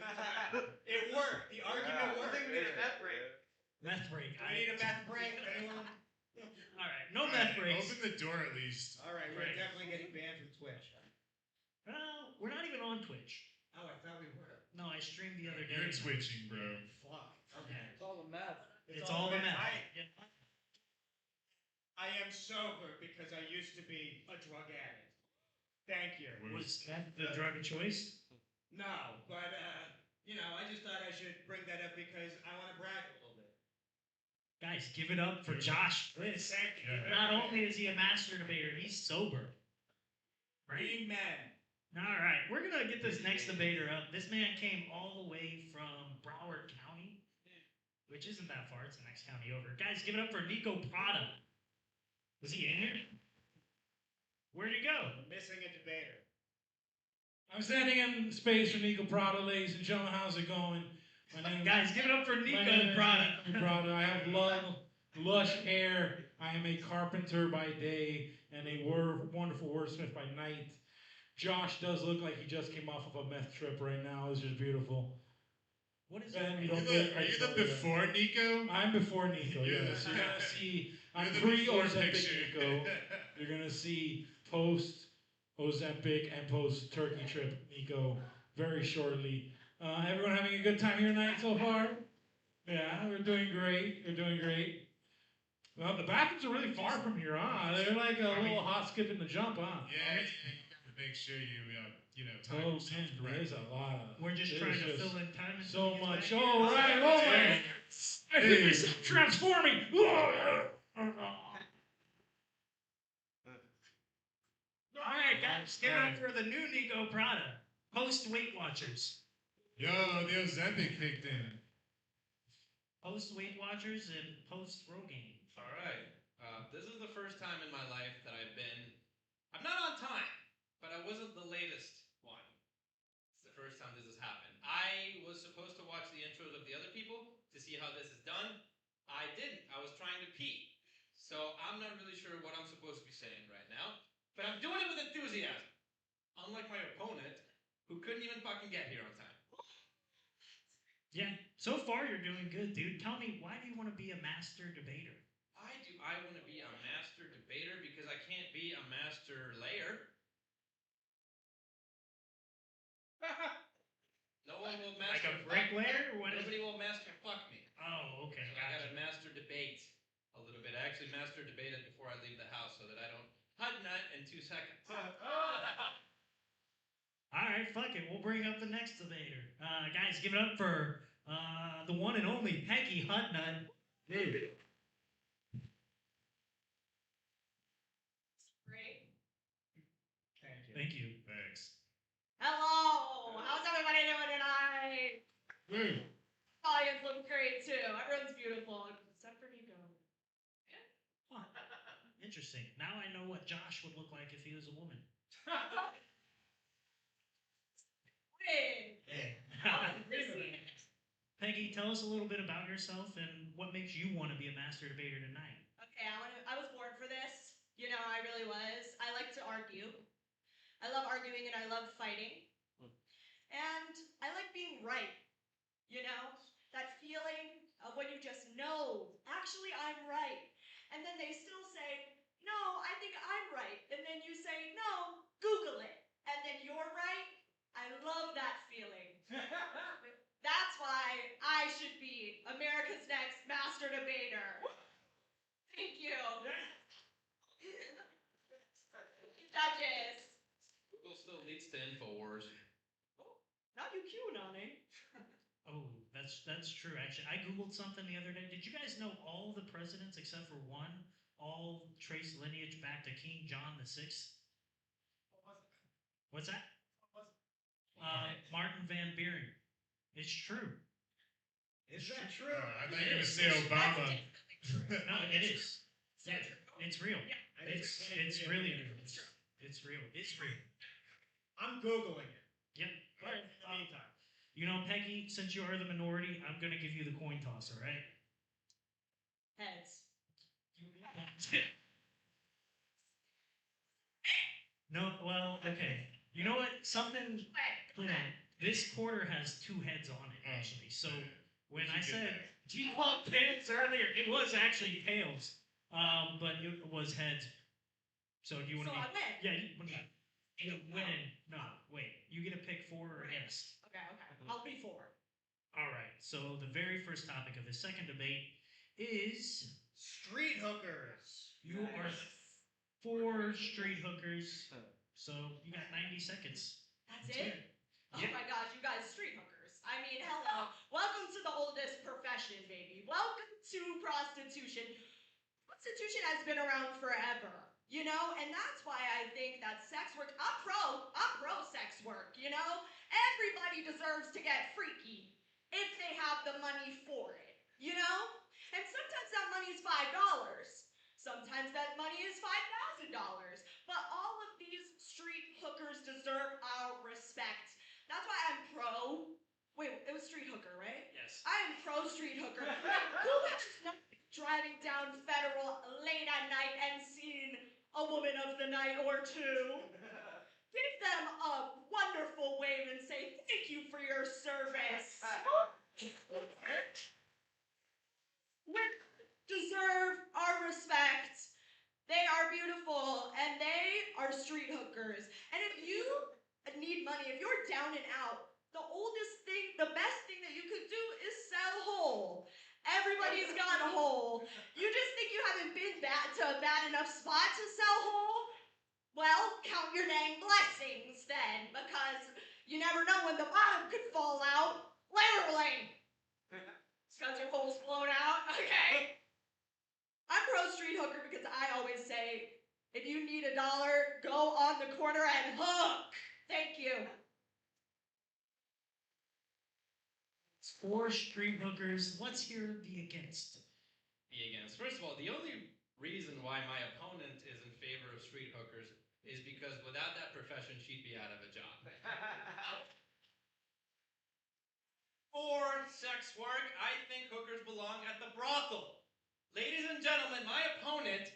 It worked. The argument worked. we need a math break. Meth break. I need a math break. Anyone? All right, no All meth right, breaks. Open the door at least. All right, we're Right. definitely getting banned from Twitch. Well, we're not even on Twitch. Oh, I thought we were. No, I streamed the other day. You're twitching, bro. Fuck. Okay. It's all the math. It's all the meth. Yeah. I am sober because I used to be a drug addict. Thank you. Was that the drug of choice? No, but I just thought I should bring that up because I want to brag a little bit. Guys, give it up for Josh Bliss. Thank you. Yeah. Not only is he a master debater, he's sober. Right? Amen. All right, we're gonna get this next debater up. This man came all the way from Broward County, which isn't that far. It's the next county over. Guys, give it up for Nico Prada. Was he in here? Where'd he go? I'm missing a debater. I'm standing in space for Nico Prada, ladies and gentlemen. How's it going? My name Guys, give it up for my Nico name is Prada. Nico Prada. I have lush hair. I am a carpenter by day and a wonderful wordsmith by night. Josh does look like he just came off of a meth trip right now. It's just beautiful. What is Ben, that? you Are don't you look- the, are you the before Nico? I'm before Nico, You're yes. the- You're gonna see, I'm You're the pre-Ozempic before picture. Nico. You're gonna see post-Ozempic and post-Turkey trip Nico very shortly. Everyone having a good time here tonight so far? Yeah, we're doing great. We're doing great. Well, the bathrooms are really far from here, huh? They're like a little hot skip in the jump, huh? Yeah, you gotta make sure you time Oh, yourself man, correctly. there's a lot of... We're just there's trying to just fill in time. until so he gets much. back here. Oh, right, oh my... I feel myself transforming! All right, guys, give it up for the new Nico Prada. Post Weight Watchers. Yo, the Ozempic kicked in. Post Weight Watchers and post Rogaine. All right. This is the first time in my life that I'm not on time, but I wasn't the latest one. It's the first time this has happened. I was supposed to watch the intros of the other people to see how this is done. I didn't. I was trying to pee. So I'm not really sure what I'm supposed to be saying right now, but I'm doing it with enthusiasm. Unlike my opponent, who couldn't even fucking get here on time. Yeah, so far you're doing good, dude. Tell me, why do you want to be a master debater? Why do I want to be a master debater? Because I can't be a master layer. No one will Like master a bricklayer? What is Nobody will master fuck me. Oh, okay, So I gotcha. gotta master debate a little bit. I actually master debated before I leave the house so that I don't Hudnutt in 2 seconds. All right, fuck it. We'll bring up the next debater. Guys, give it up for the one and only Peggy Hudnutt. Great. Thank you. Thanks. Hello. How's everybody doing tonight? Woo. Audience looks great too. Everyone's beautiful except for Nico. Huh. Interesting. Now I know what Josh would look like if he was a woman. Wait. Peggy, tell us a little bit about yourself and what makes you want to be a master debater tonight. Okay, I was born for this. You know, I really was. I like to argue. I love arguing and I love fighting. And I like being right. You know, that feeling of when you just know, actually I'm right. And then they still say, no, I think I'm right. And then you say, no, Google it. And then you're right. I love that feeling. That's why I should be America's next master debater. Thank you. Judges. Google still leads to InfoWars. Now you QAnoning. Oh, that's true. Actually, I Googled something the other day. Did you guys know all the presidents except for one all trace lineage back to King John VI? What's that? Martin Van Buren. It's true. Is that true? I thought you were going to say Obama. No, it is. It's real. It's really real. It's real. It's real. I'm Googling it. Yep. All right. In the meantime, you know, Peggy, since you are the minority, I'm gonna give you the coin toss. All right. Heads. No. Well, okay. You know what? Something. You know, this quarter has 2 heads on it actually. So when I said default pants earlier, it was actually tails. But it was heads. So do you want So to? I win. Yeah, you win. No, wait. You get to pick 4 or against. Okay. I'll be 4. All right. So the very first topic of the second debate is Street hookers. you are 4 street hookers. So you got 90 seconds. That's Let's it? hear Oh Yeah. my gosh, you guys street hookers. I mean, hello. Welcome to the oldest profession, baby. Welcome to prostitution. Prostitution has been around forever, you know? And that's why I think that sex work, I'm pro sex work, you know? Everybody deserves to get freaky if they have the money for it, you know? And sometimes that money is $5. Sometimes that money is $5,000. But all of these street hookers deserve our respect. That's why I'm pro. Wait, it was street hooker, right? Yes. I am pro street hooker. Who has not been driving down Federal late at night and seen a woman of the night or two? Give them a wonderful wave and say thank you for your service. Women deserve our respect. They are beautiful and they are street hookers. And if you need money, if you're down and out, the best thing that you could do is sell whole. Everybody's got a hole. You just think you haven't been to a bad enough spot to sell whole? Well, count your dang blessings then, because you never know when the bottom could fall out. Literally. It's because your hole's blown out. Okay. I'm pro street hooker because I always say, if you need $1, go on the corner and hook. Thank you. 4 street hookers. Let's hear the against. Be against. First of all, the only reason why my opponent is in favor of street hookers is because without that profession, she'd be out of a job. For sex work, I think hookers belong at the brothel. Ladies and gentlemen, my opponent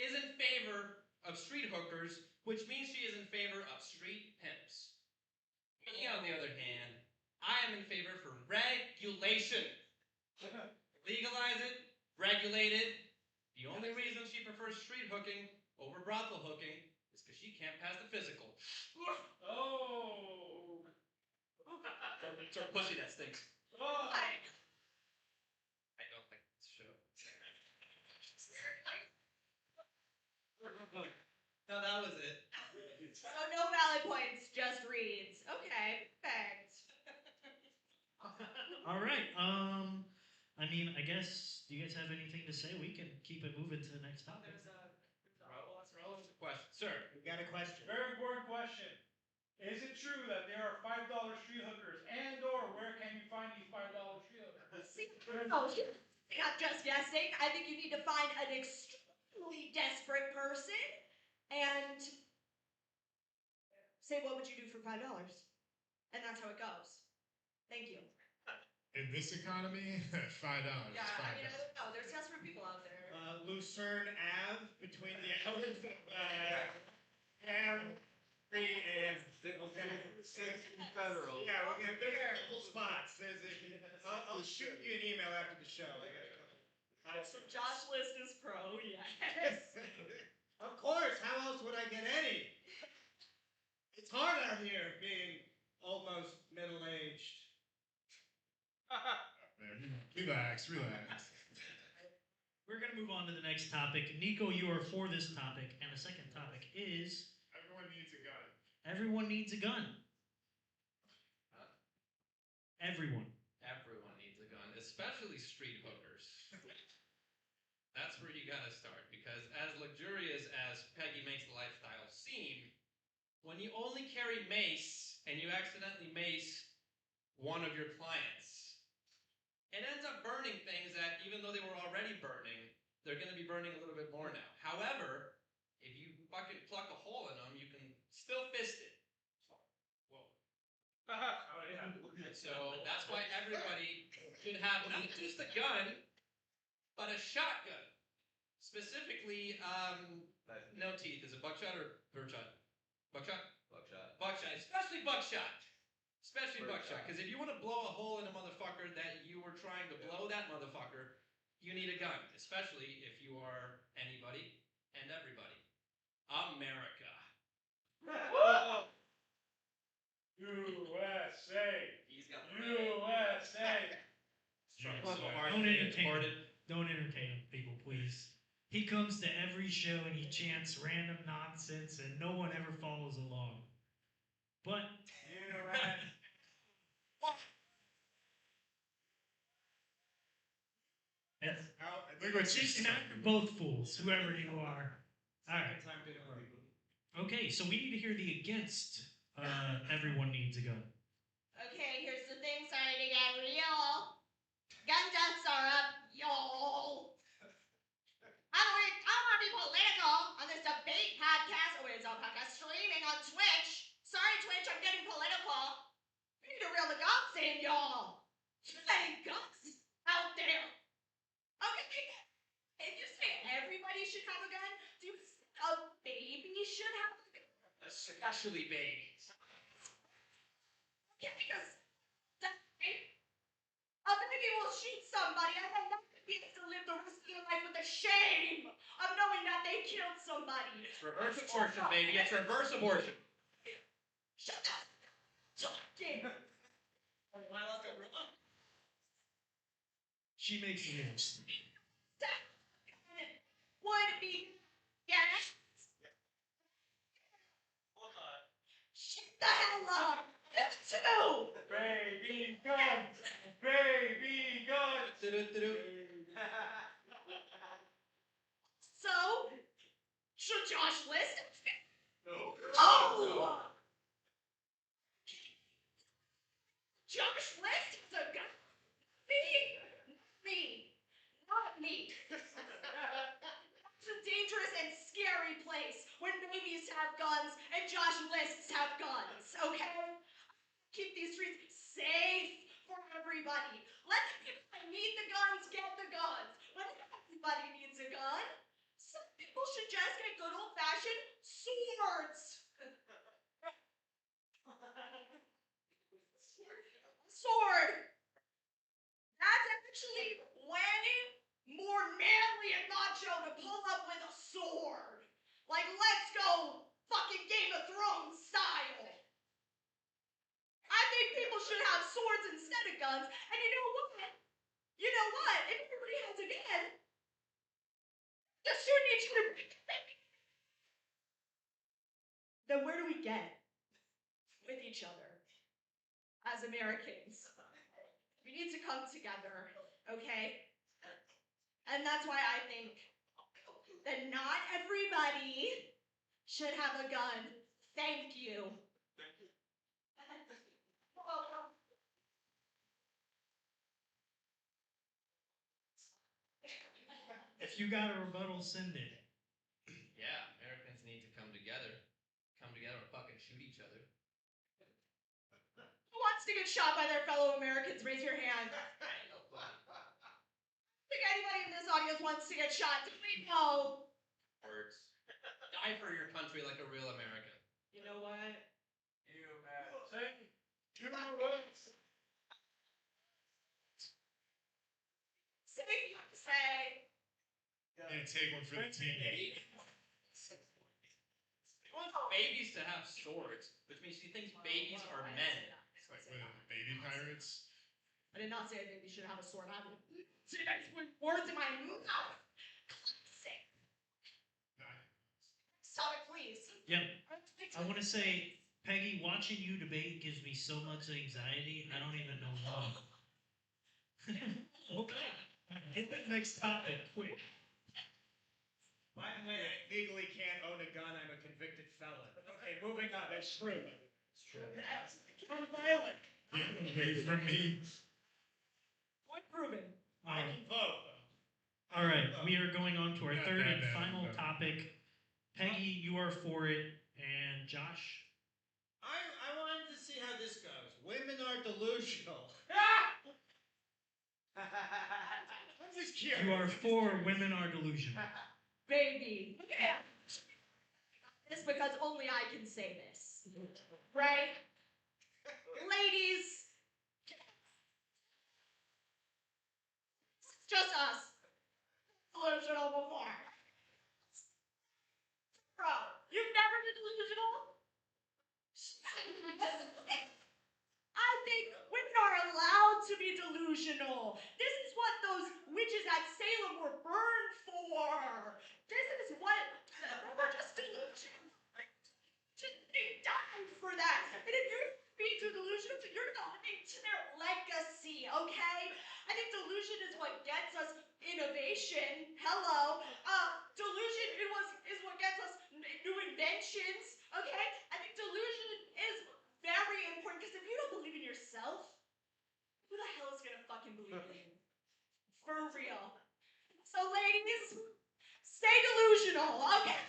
is in favor of street hookers, which means she is in favor of street pimps. Me, on the other hand, I am in favor for regulation. Legalize it, regulate it. The only reason she prefers street hooking over brothel hooking is because she can't pass the physical. Oh. It's her pussy that stinks. Oh. I don't like this show. No, that was it. So no valid points, just reads. Okay, perfect. All right. I mean, I guess. Do you guys have anything to say? We can keep it moving to the next topic. Roll a question. Sir. We got a question. Very important question. Is it true that there are $5 street hookers, and/or where can you find these $5 street hookers? See, no, you're not just guessing. I think you need to find an extremely desperate person and say, what would you do for $5? And that's how it goes. Thank you. In this economy, $5. Yeah, I mean, I $5. don't know. There's desperate people out there. Lucerne Ave between the hours of Henry and Federal. Yeah, there's a couple spots. I'll shoot you an email after the show. I got a couple. So Josh List is pro, yes. Of course. How else would I get any? It's hard out here being almost middle-aged. Relax. We're gonna move on to the next topic. Nico, you are for this topic, and the second topic is Everyone needs a gun. everyone needs a gun. Huh? Everyone. Everyone needs a gun, especially street hookers. That's where you gotta start, because as luxurious as Peggy makes the lifestyle seem, when you only carry mace and you accidentally mace one of your clients, it ends up burning things that, even though they were already burning, they're going to be burning a little bit more now. However, if you fucking pluck a hole in them, you can still fist it. Whoa. Oh, yeah. So that's why everybody should have not just a gun, but a shotgun. Specifically, no teeth. Is it buckshot or birdshot? Buckshot? Buckshot. Buckshot. Especially buckshot. Especially buckshot. Because if you want to blow a hole in a motherfucker that you were trying to blow that motherfucker, you need a gun. Especially if you are anybody and everybody. America. USA. He's got USA. Don't entertain him, people, please. He comes to every show and he chants random nonsense and no one ever follows along. But Look what you and you're both fools, whoever you are. All right. Time to know. Okay, so we need to hear the against. Everyone needs a gun. Okay, here's the thing starting to get real. Gun deaths are up, y'all. I don't want to be political on this debate podcast. Oh, wait, it's on podcast streaming on Twitch. Sorry, Twitch, I'm getting political. We need to reel the guns in, y'all. Too many guns out there. Okay, if you say everybody should have a gun, do you say a baby should have a gun? Especially babies. Yeah, because a baby will shoot somebody and then that baby has to live the rest of their life with the shame of knowing that they killed somebody. It's reverse abortion, baby. It's reverse abortion. Shut up. Talking. She makes the moves. Would be yes. Shut the hell up. It's two. Baby guns. Baby guns. So, should Josh list? No. Oh! Josh list is a gun. Me. Not me. It's a dangerous and scary place when babies have guns and Josh lists have guns, okay? Keep these streets safe for everybody. Let the people that need the guns get the guns. But if everybody needs a gun, some people should just get good old-fashioned swords. sword. That's actually way more manly and macho to pull up with a sword. Like, let's go fucking Game of Thrones style. I think people should have swords instead of guns. And you know what? You know what? If everybody has a gun, just shooting each other. Then where do we get with each other as Americans? We need to come together, okay? And that's why I think that not everybody should have a gun. Thank you. If you got a rebuttal, send it. Yeah, Americans need to come together. Come together and fucking shoot each other. Who wants to get shot by their fellow Americans? Raise your hand. I think anybody in this audience wants to get shot. Do we know? Words. Die for your country like a real American. You know what? Safe to say. Yeah, take one for the team. He wants babies to have swords, which means he thinks babies are men. Like with baby pirates. I did not say a baby should have a sword. I did I just put words in my mouth. Classic. Stop it, please. Yep. I want to say, Peggy, watching you debate gives me so much anxiety. I don't even know why. Okay. Hit the next topic, quick. By the way, I legally can't own a gun. I'm a convicted felon. Okay, moving on. That's true. It's true. I'm violent. Get away from me. Point proven. I can vote. All right, we are going on to our Not third that and bad, final but- topic. Peggy, you are for it, and Josh. I wanted to see how this goes. Women are delusional. I'm just curious. You are for women are delusional. Baby. Yeah. This because only I can say this. Right? Ladies. It's just us. Delusional before. Bro, you've never been delusional? I think women are allowed to be delusional. This is what those witches at Salem were burned for. This is what they were just delusional. They died for that. And if you're being too delusional, you're not living to their legacy, okay? I think delusion is what gets us innovation. Hello. Delusion is what gets us new inventions, okay? I think delusion is very important because if you don't believe in yourself, who the hell is gonna fucking believe in you? For real. So ladies, stay delusional, okay?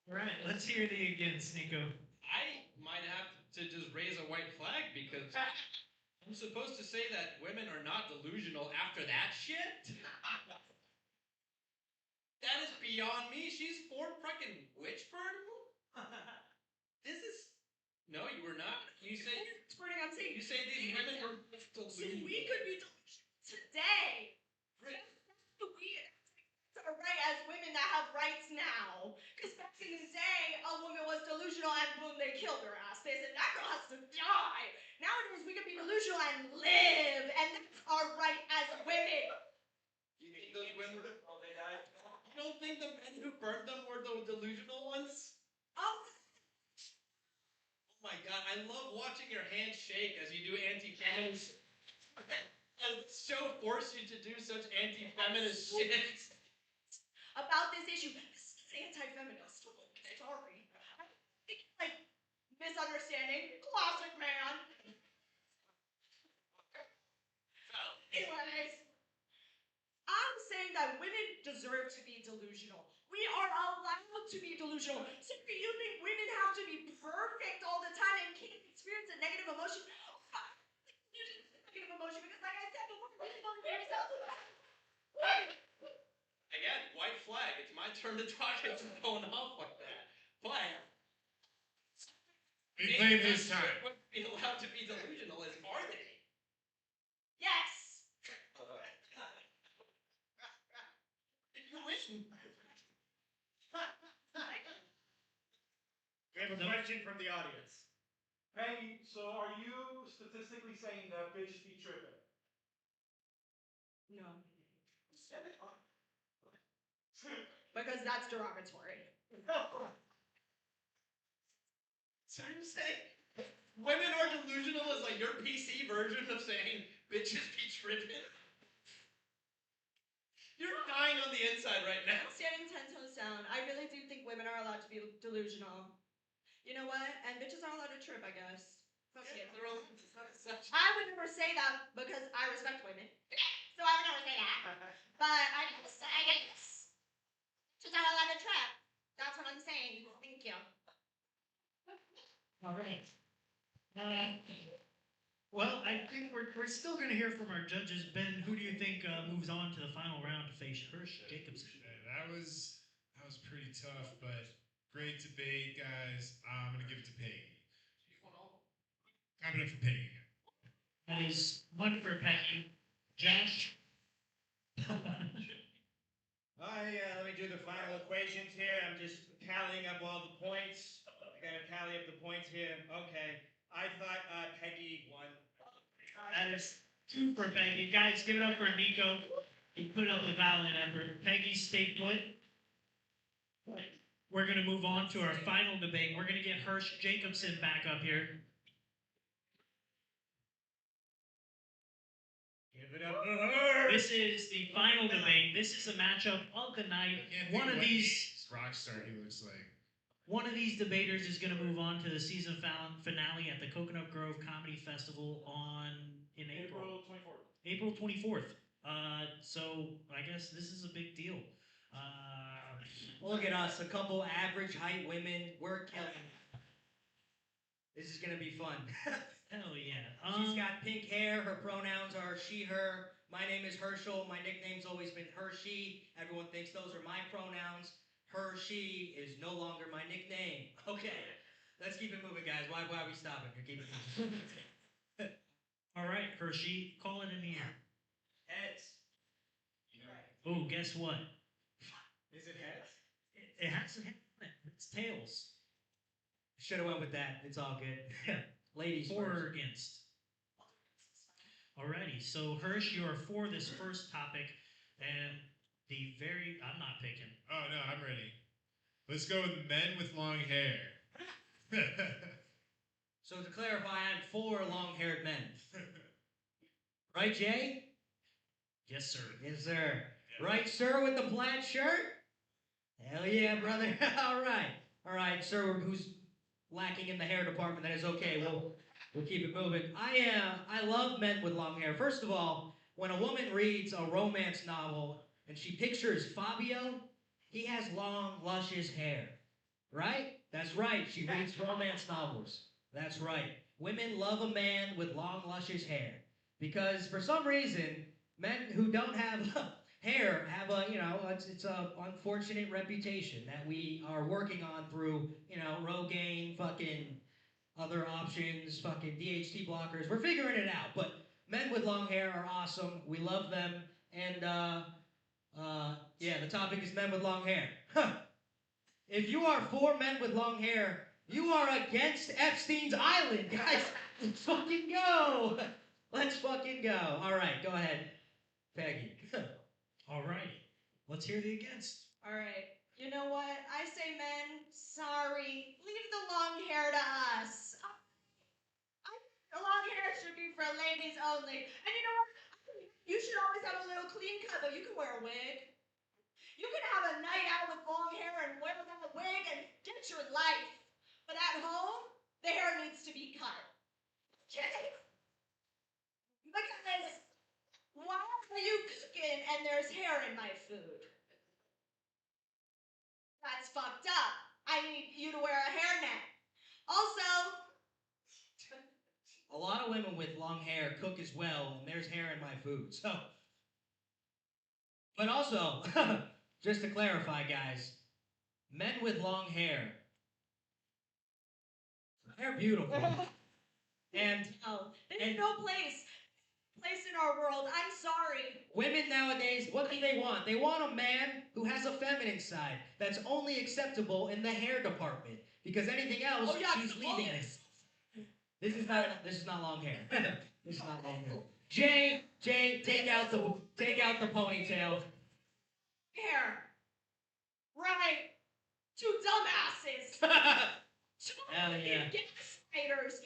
All right, let's hear the against, Nico. I might have to just raise a white flag because I'm supposed to say that women are not delusional after that shit? That is beyond me. She's for fucking witch burn? This is... No, you were not. You say... I'm saying You say these women were so delusional. we could be delusional today. That's the weird. Our right as women that have rights now. Because back in the day, a woman was delusional and boom, they killed her ass. They said that girl has to die. Nowadays, we can be delusional and live, and that's our right as women. You think those women... Oh, they died? You don't think the men who burned them were the delusional ones? Oh, Oh my god, I love watching your hand shake as you do anti-feminist. And this show forced you to do such anti-feminist shit. about this issue. This is anti-feminist. Sorry. I think like misunderstanding. Classic man. Anyways, I'm saying that women deserve to be delusional. We are allowed to be delusional. So if you think women have to be perfect all the time and can't experience a negative emotion, negative emotion because like I said before, women don't get yourself. Again, white flag. It's my turn to talk. It's going off like that. But Reclaim his time. Wouldn't be allowed to be delusional, are they? Yes. You wish. We have a question from the audience. Peggy, so are you statistically saying that bitches be tripping? No. Because that's derogatory. So you're saying women are delusional is like your PC version of saying bitches be tripping? You're dying on the inside right now. Standing 10 toes down, I really do think women are allowed to be delusional. You know what? And bitches are allowed to trip, I guess. Fuck you. They're all, it's not such. I would never say that because I respect women. So I would never say that. But I guess bitches are allowed to trip. That's what I'm saying. Thank you. All right. Well, I think we're still going to hear from our judges. Ben, who do you think moves on to the final round to face Hersh Jacobsen? That was pretty tough, but great debate, guys. I'm gonna give it to Peggy. I'm gonna for Peggy. That is one for Peggy. Josh? Let me do the final equations here. I'm just tallying up all the points. I gotta tally up the points here. Okay. I thought Peggy won. That is 2 for Peggy. Guys, give it up for Nico. He put up the valiant effort. Peggy, stay put. We're going to move on to our final debate. We're going to get Hersh Jacobsen back up here. Give it up for her. This is the final debate. This is a matchup of the night. One of these rock star he looks like. One of these debaters is going to move on to the season finale at the Coconut Grove Comedy Festival in April. April 24th. April 24th. So I guess this is a big deal. Look at us, a couple average height women. We're killing it. This is gonna be fun. Hell yeah. She's got pink hair. Her pronouns are she, her. My name is Herschel. My nickname's always been Hershey. Everyone thinks those are my pronouns. Hershey is no longer my nickname. Okay, let's keep it moving, guys. Why are we stopping? You're keeping it moving. All right, Hershey, call it in the air. Heads. Oh, guess what? Is it heads? It has a head on it. It's tails. Should have went with that. It's all good. Yeah. Ladies For first. or against? Alrighty, so Hersh, you are for this first topic, and I'm not picking. Oh no, I'm ready. Let's go with men with long hair. So to clarify, I'm for long-haired men. Right, Jay? Yes, sir. Yes, sir. Right, sir, with the plaid shirt? Hell yeah, brother. All right, sir, who's lacking in the hair department, that is okay. We'll keep it moving. I love men with long hair. First of all, when a woman reads a romance novel and she pictures Fabio, he has long, luscious hair. Right? That's right. She reads romance novels. That's right. Women love a man with long, luscious hair. Because for some reason, men who don't have hair have it's a unfortunate reputation that we are working on through, Rogaine, fucking other options, fucking DHT blockers. We're figuring it out. But men with long hair are awesome. We love them. And, the topic is men with long hair. If you are for men with long hair, you are against Epstein's Island, guys. Let's fucking go. Let's fucking go. All right, go ahead, Peggy. Alrighty, let's hear the against. All right. You know what? I say men, sorry. Leave the long hair to us. The long hair should be for ladies only. And you know what? You should always have a little clean cut, though. You can wear a wig. You can have a night out with long hair and wear that wig and get your life. But at home, the hair needs to be cut. Okay? Because why are you cooking and there's hair in my food? That's fucked up. I need you to wear a hairnet. Also, A lot of women with long hair cook as well, and there's hair in my food. So, but also, just to clarify, guys, men with long hair They're beautiful. And No, there's no place in our world. I'm sorry. women nowadays, what do they want? They want a man who has a feminine side that's only acceptable in the hair department. Because anything else, Oh, yeah, she's oh, leaving yes. it. This is not long hair. This is not long hair. Jay, take out the ponytail. Hair. Right. Two dumbasses. Two Hell yeah. gaslighters.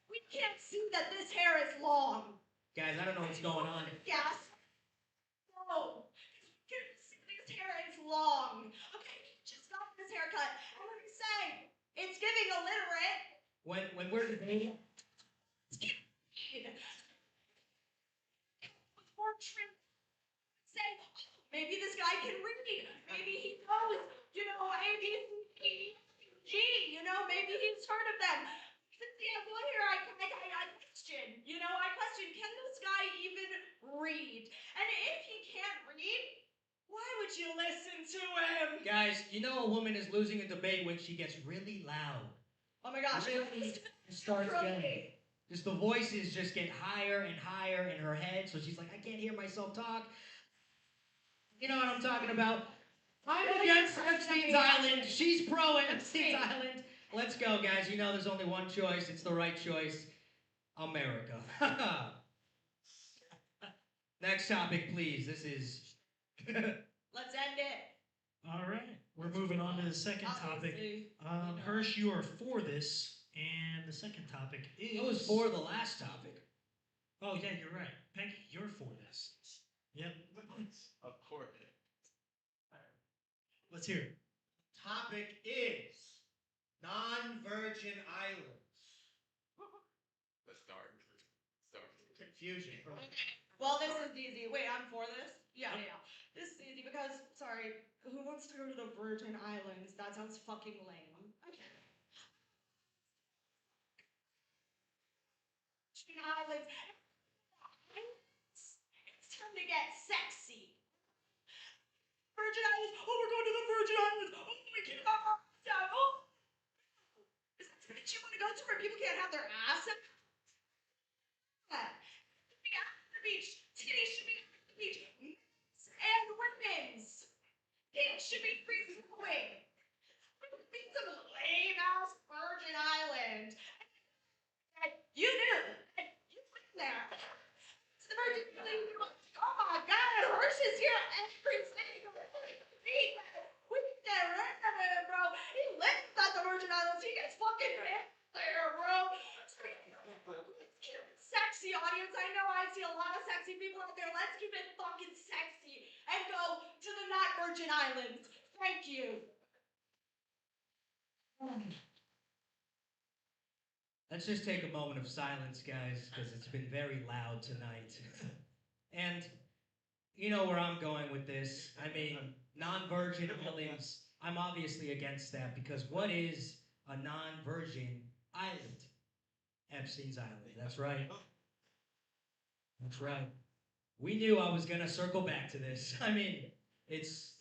We can't see that this hair is long. Guys, I don't know what's going on. Gas. No. We can't see this hair is long. Okay, just got this haircut. And let me say, it's giving illiterate. When we're debating, It's giving. More trim. Say, maybe this guy can read. Maybe he knows, A, B, C, G. Maybe he's heard of them. Since he has one here, I question. I question, can this guy even read? And if he can't read, why would you listen to him? guys, a woman is losing a debate when she gets really loud. Oh my gosh. Really starts getting. Just the voices just get higher and higher in her head, so she's like, I can't hear myself talk. You know what I'm talking about? I'm against Epstein's Island. She's pro Epstein's Island. Let's go, guys. There's only one choice. It's the right choice. America. Next topic, please. This is... Let's end it. All right, we're moving on to the second topic. Obviously. Hersh, you are for this, and the second topic is... It was for the last topic. Oh, yeah, you're right. Peggy, you're for this. Yep. Of course. Let's hear it. Topic is non-virgin islands. Let's start. Confusion. Well, this is easy. Wait, I'm for this? Yeah. This is easy because, sorry, who wants to go to the Virgin Islands? That sounds fucking lame. Okay. Virgin Islands. It's time to get sexy. Virgin Islands. Oh, we're going to the Virgin Islands. Oh, we can't have our ass out. Oh. Is that the beach you want to go to where people can't have their ass out? Yeah. Be at the beach. Titties should be at the beach. Men's and women's. It should be free flowing. Be some lame ass Virgin Island. And you knew. And you went there. It's the Virgin Island. Oh my God, Hersh is here every single week. We get rid of him, bro. He lives at the Virgin Islands. He gets fucking hit there, bro. Sexy audience. I know I see a lot of sexy people out there. Let's keep it fucking sexy and go to the not Virgin Islands. Thank you. Let's just take a moment of silence, guys, because it's been very loud tonight. And you know where I'm going with this. I mean, non-virgin islands, I'm obviously against that because what is a non-virgin island? Epstein's Island, that's right. That's right. We knew I was going to circle back to this. I mean, it's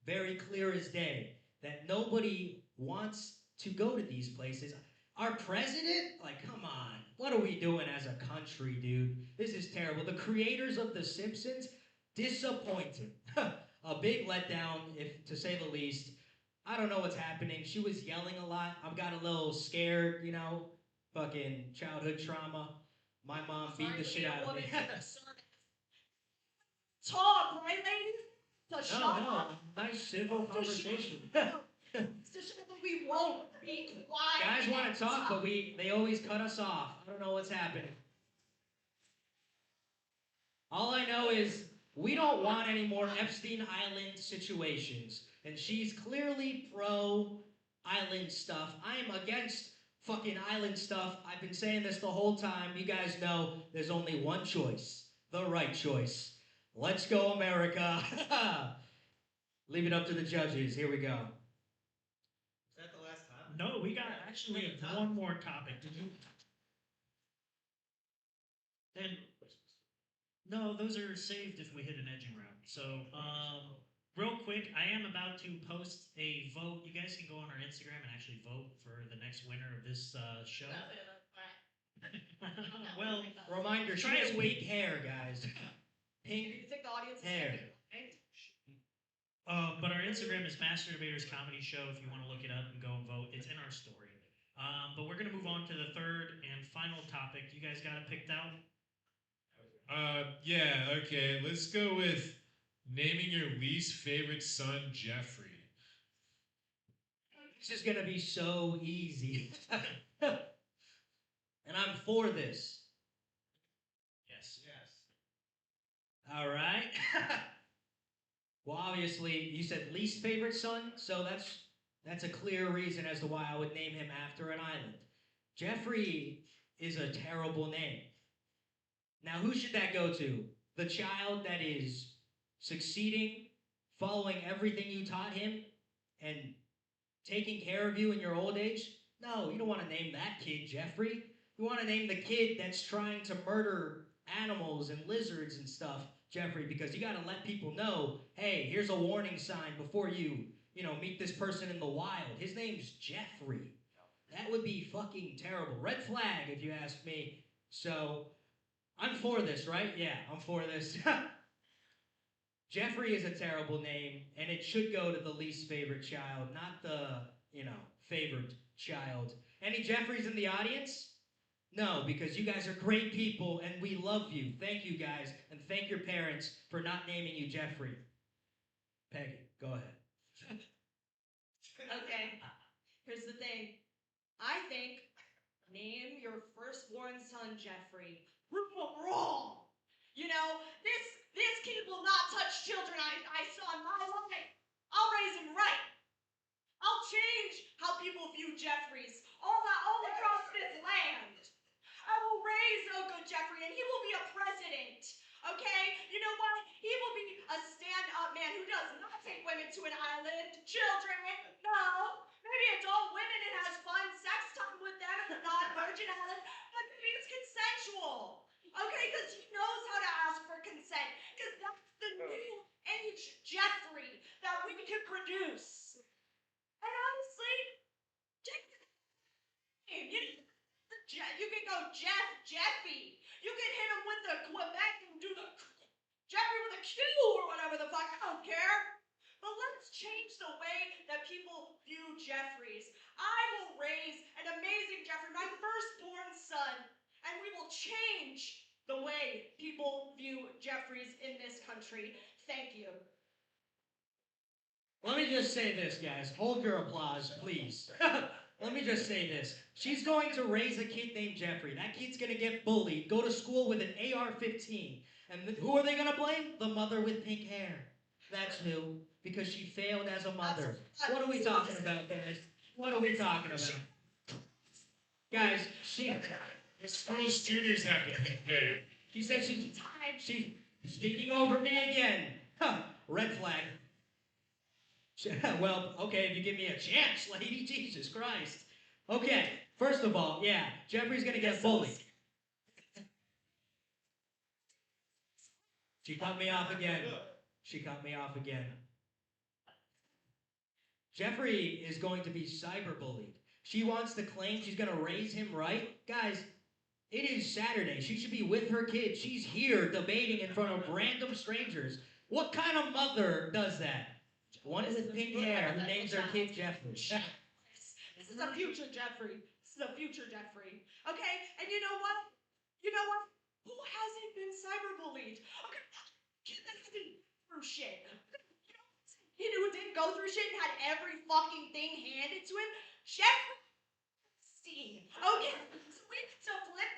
very clear as day that nobody wants to go to these places. Our president? Like, come on. What are we doing as a country, dude? This is terrible. The creators of The Simpsons, disappointed. A big letdown, if to say the least. I don't know what's happening. She was yelling a lot. I've got a little scared, fucking childhood trauma. My mom beat the shit out of me. Talk, right, ladies? No, nice civil conversation. It's just that we won't be quiet. Guys want to talk, but they always cut us off. I don't know what's happening. All I know is we don't want any more Epstein Island situations. And she's clearly pro-island stuff. I am against fucking island stuff. I've been saying this the whole time. You guys know there's only one choice. The right choice. Let's go, America. Leave it up to the judges. Here we go. Is that the last time? No, we have one more topic. Did you? And no, those are saved if we hit an edging round. So, real quick, I am about to post a vote. You guys can go on our Instagram and actually vote for the next winner of this show. Well, Reminder, she Try has to pink hair, guys. Do you Pink think the audience is hair. but our Instagram is Master Debaters Comedy Show. If you want to look it up and go and vote, it's in our story. But we're gonna move on to the third and final topic. You guys got it picked out? Yeah, okay. Let's go with naming your least favorite son, Jeffrey. This is gonna be so easy. And I'm for this. Yes. All right. Well, obviously, you said least favorite son, so that's a clear reason as to why I would name him after an island. Jeffrey is a terrible name. Now, who should that go to? The child that is succeeding, following everything you taught him, and taking care of you in your old age? No, you don't want to name that kid Jeffrey. You want to name the kid that's trying to murder animals and lizards and stuff Jeffrey, because you got to let people know, hey, here's a warning sign before you meet this person in the wild. His name's Jeffrey. That would be fucking terrible. Red flag, if you ask me. So, I'm for this, right? Yeah, I'm for this. Jeffrey is a terrible name, and it should go to the least favorite child, not the, favorite child. Any Jeffreys in the audience? No, because you guys are great people, and we love you. Thank you, guys, and thank your parents for not naming you Jeffrey. Peggy, go ahead. Okay, here's the thing. I think name your firstborn son Jeffrey. Wrong. This kid will not touch children I saw in my life. I'll raise him right. I'll change how people view Jeffreys all across this land. I will raise a good Jeffrey, and he will be a president. Okay? You know what? He will be a stand-up man who does not take women to an island. Children, no. Maybe adult women and has fun sex time with them in the non-virgin island, but maybe it's consensual. Okay? Because he knows how to ask for consent. Because that's the new age Jeffrey that we can produce. And honestly, you can go Jeffy. You can hit him with the Quebec and do the Jeffrey with a Q or whatever the fuck. I don't care. But let's change the way that people view Jeffreys. I will raise an amazing Jeffrey, my firstborn son, and we will change the way people view Jeffreys in this country. Thank you. Let me just say this, guys. Hold your applause, please. Let me just say this. She's going to raise a kid named Jeffrey. That kid's going to get bullied, go to school with an AR-15. And who are they going to blame? The mother with pink hair. That's who. Because she failed as a mother. What are we talking about, guys? What are we talking about? Guys, The school students have to think better. she said she's speaking over me again. Huh, red flag. Well, okay, if you give me a chance, lady, Jesus Christ. Okay, first of all, yeah, Jeffrey's gonna get bullied. She cut me off again. Jeffrey is going to be cyberbullied. She wants to claim she's gonna raise him right. Guys, it is Saturday. She should be with her kid. She's here debating in front of random strangers. What kind of mother does that? One with pink hair who names their kid Jeffrey. This is a future Jeffrey. Okay? And you know what? Who hasn't been cyberbullied? Okay, kid that hasn't been through shit. Kid who didn't go through shit and had every fucking thing handed to him. Jeffrey Epstein. Okay, so we need to flip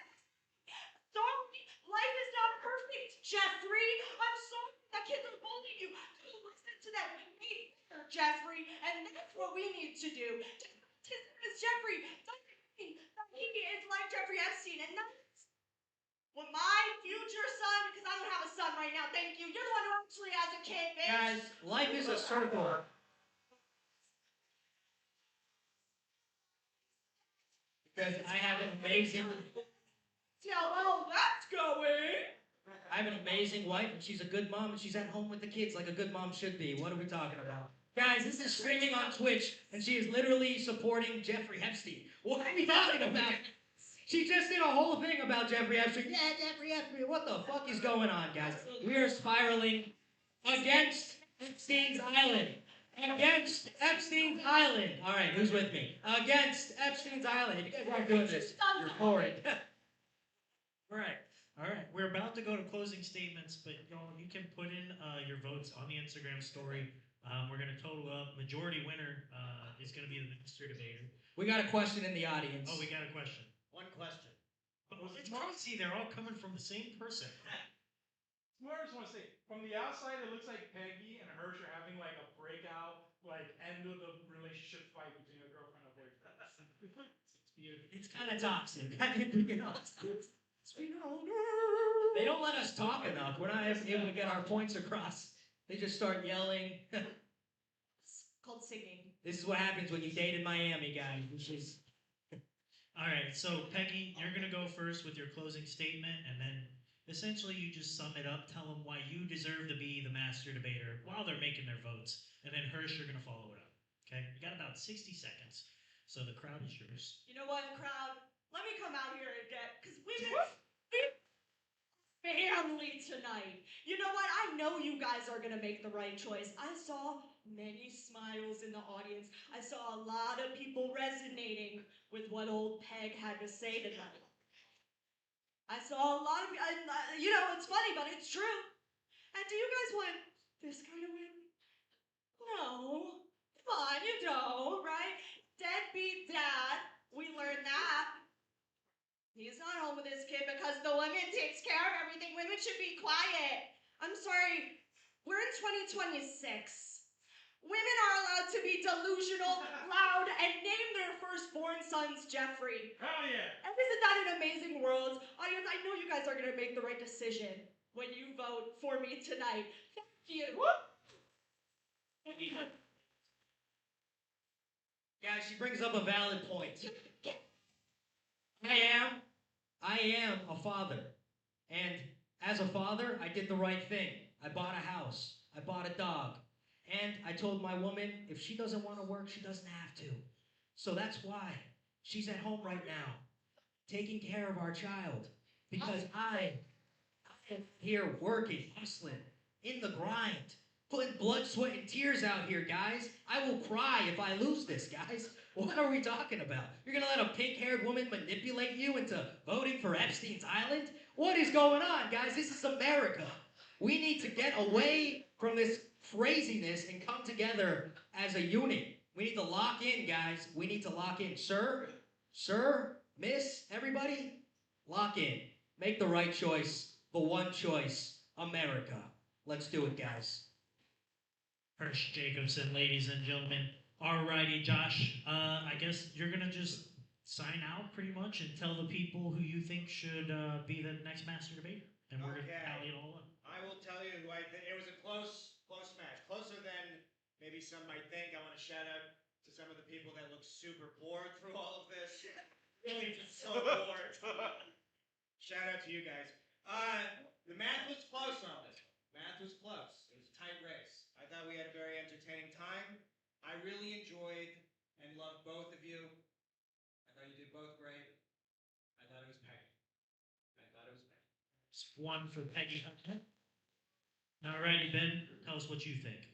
that. Sorry, life is not perfect, Jeffrey. I'm sorry that kids are bullying you. Listen to them. Be fair, Jeffrey, and that's what we need to do. His name is Jeffrey. Doesn't mean that he is like Jeffrey Epstein, and that's what my future son, because I don't have a son right now, thank you. You're the one who actually has a kid, bitch. Guys, life is a circle. Because I have an amazing... See how well that's going. I have an amazing wife, and she's a good mom, and she's at home with the kids like a good mom should be. What are we talking about? Guys, this is streaming on Twitch, and she is literally supporting Jeffrey Epstein. What are we talking about? She just did a whole thing about Jeffrey Epstein. Yeah, Jeffrey Epstein. What the fuck is going on, guys? We are spiraling against Epstein's Island. Against Epstein's Island. All right, who's with me? Against Epstein's Island. If you guys aren't doing this, you're for it. All right. All right. We're about to go to closing statements, but y'all, you can put in your votes on the Instagram story. We're going to total up. Majority winner is going to be the master debater. We got a question in the audience. Oh, we got a question. One question. But it's crazy. They're all coming from the same person. Well, I just want to say, from the outside, it looks like Peggy and Hersh are having like a breakout, like end of the relationship fight between a girlfriend and boyfriend. It's beautiful. It's kind of toxic. They don't let us talk enough. We're not able to get our points across. They just start yelling. It's called singing. This is what happens when you date in Miami, guys. All right. So, Peggy, you're going to go first with your closing statement, and then essentially you just sum it up. Tell them why you deserve to be the master debater while they're making their votes. And then, Hersh, you're going to follow it up. Okay? You got about 60 seconds. So the crowd is yours. You know what, crowd? Let me come out here and because we've family tonight. You know what? I know you guys are gonna make the right choice. I saw many smiles in the audience. I saw a lot of people resonating with what old Peg had to say tonight. I saw a lot of, you know, it's funny, but it's true. And do you guys want this kind of win? No. Come on, you don't, right? Deadbeat dad. We learned that. He's not home with his kid because the woman takes care of everything. Women should be quiet. I'm sorry. We're in 2026. Women are allowed to be delusional, loud, and name their firstborn sons Jeffrey. Hell yeah. And isn't that an amazing world? Audience, I know you guys are going to make the right decision when you vote for me tonight. Thank you. Yeah, she brings up a valid point. I am a father. And as a father, I did the right thing. I bought a house. I bought a dog. And I told my woman, if she doesn't want to work, she doesn't have to. So that's why she's at home right now, taking care of our child. Because I am here working, hustling, in the grind, putting blood, sweat, and tears out here, guys. I will cry if I lose this, guys. What are we talking about? You're gonna let a pink-haired woman manipulate you into voting for Epstein's Island? What is going on, guys? This is America. We need to get away from this craziness and come together as a unit. We need to lock in, guys. We need to lock in. Sir, miss, everybody, lock in. Make the right choice, the one choice, America. Let's do it, guys. Hersh Jacobsen, ladies and gentlemen. Alrighty, Josh. I guess you're gonna just sign out pretty much and tell the people who you think should be the next master debater, and we're gonna tally it all up. I will tell you who I think. It was a close match, closer than maybe some might think. I want to shout out to some of the people that look super bored through all of this. Really just so bored. Shout out to you guys. The math was close on this one. Math was close. It was a tight race. I thought we had a very entertaining time. I really enjoyed and loved both of you. I thought you did both great. I thought it was Peggy. It's one for Peggy. Alrighty, Ben, tell us what you think.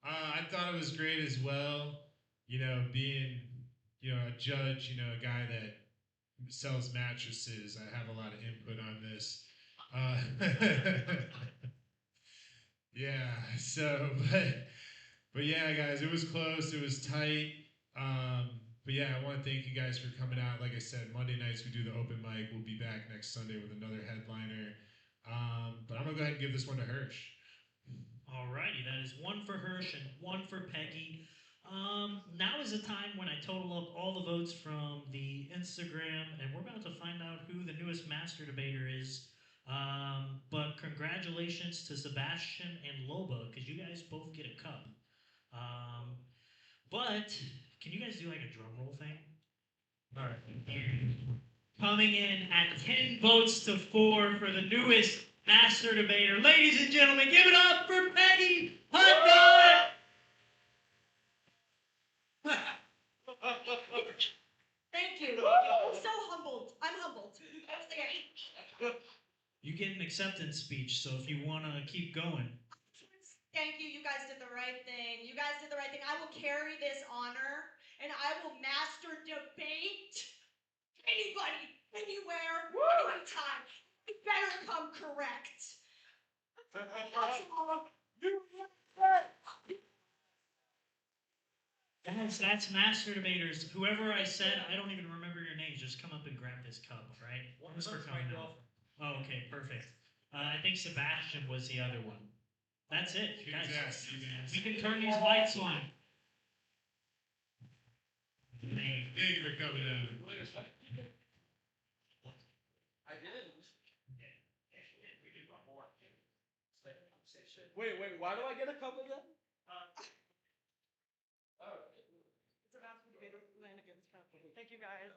I thought it was great as well. You know, being, a judge, a guy that sells mattresses, I have a lot of input on this. Yeah, so, but yeah, guys, it was close, it was tight. But yeah, I want to thank you guys for coming out. Like I said, Monday nights we do the open mic. We'll be back next Sunday with another headliner. But I'm going to go ahead and give this one to Hersh. Alrighty, that is one for Hersh and one for Peggy. Now is the time when I total up all the votes from the Instagram, and we're about to find out who the newest master debater is. But congratulations to Sebastian and Loba, because you guys both get a cup. But can you guys do like a drum roll thing? All right. Coming in at 10 votes to 4 for the newest master debater. Ladies and gentlemen, give it up for Peggy Hudnutt! Thank you. I'm so humbled. I'm humbled. You get an acceptance speech, so if you want to keep going. Thank you. You guys did the right thing. You guys did the right thing. I will carry this honor, and I will master debate anybody, anywhere, anytime. You better come correct. Guys, that's master debaters. Whoever I said, I don't even remember your names. Just come up and grab this cup, all right? Thanks for coming out. Oh, okay, perfect. I think Sebastian was the other one. That's it, guys. We can turn these lights on. Man. Thank you for coming out. I didn't. Wait, why do I get a cup of that? It's about to be big. Thank you guys.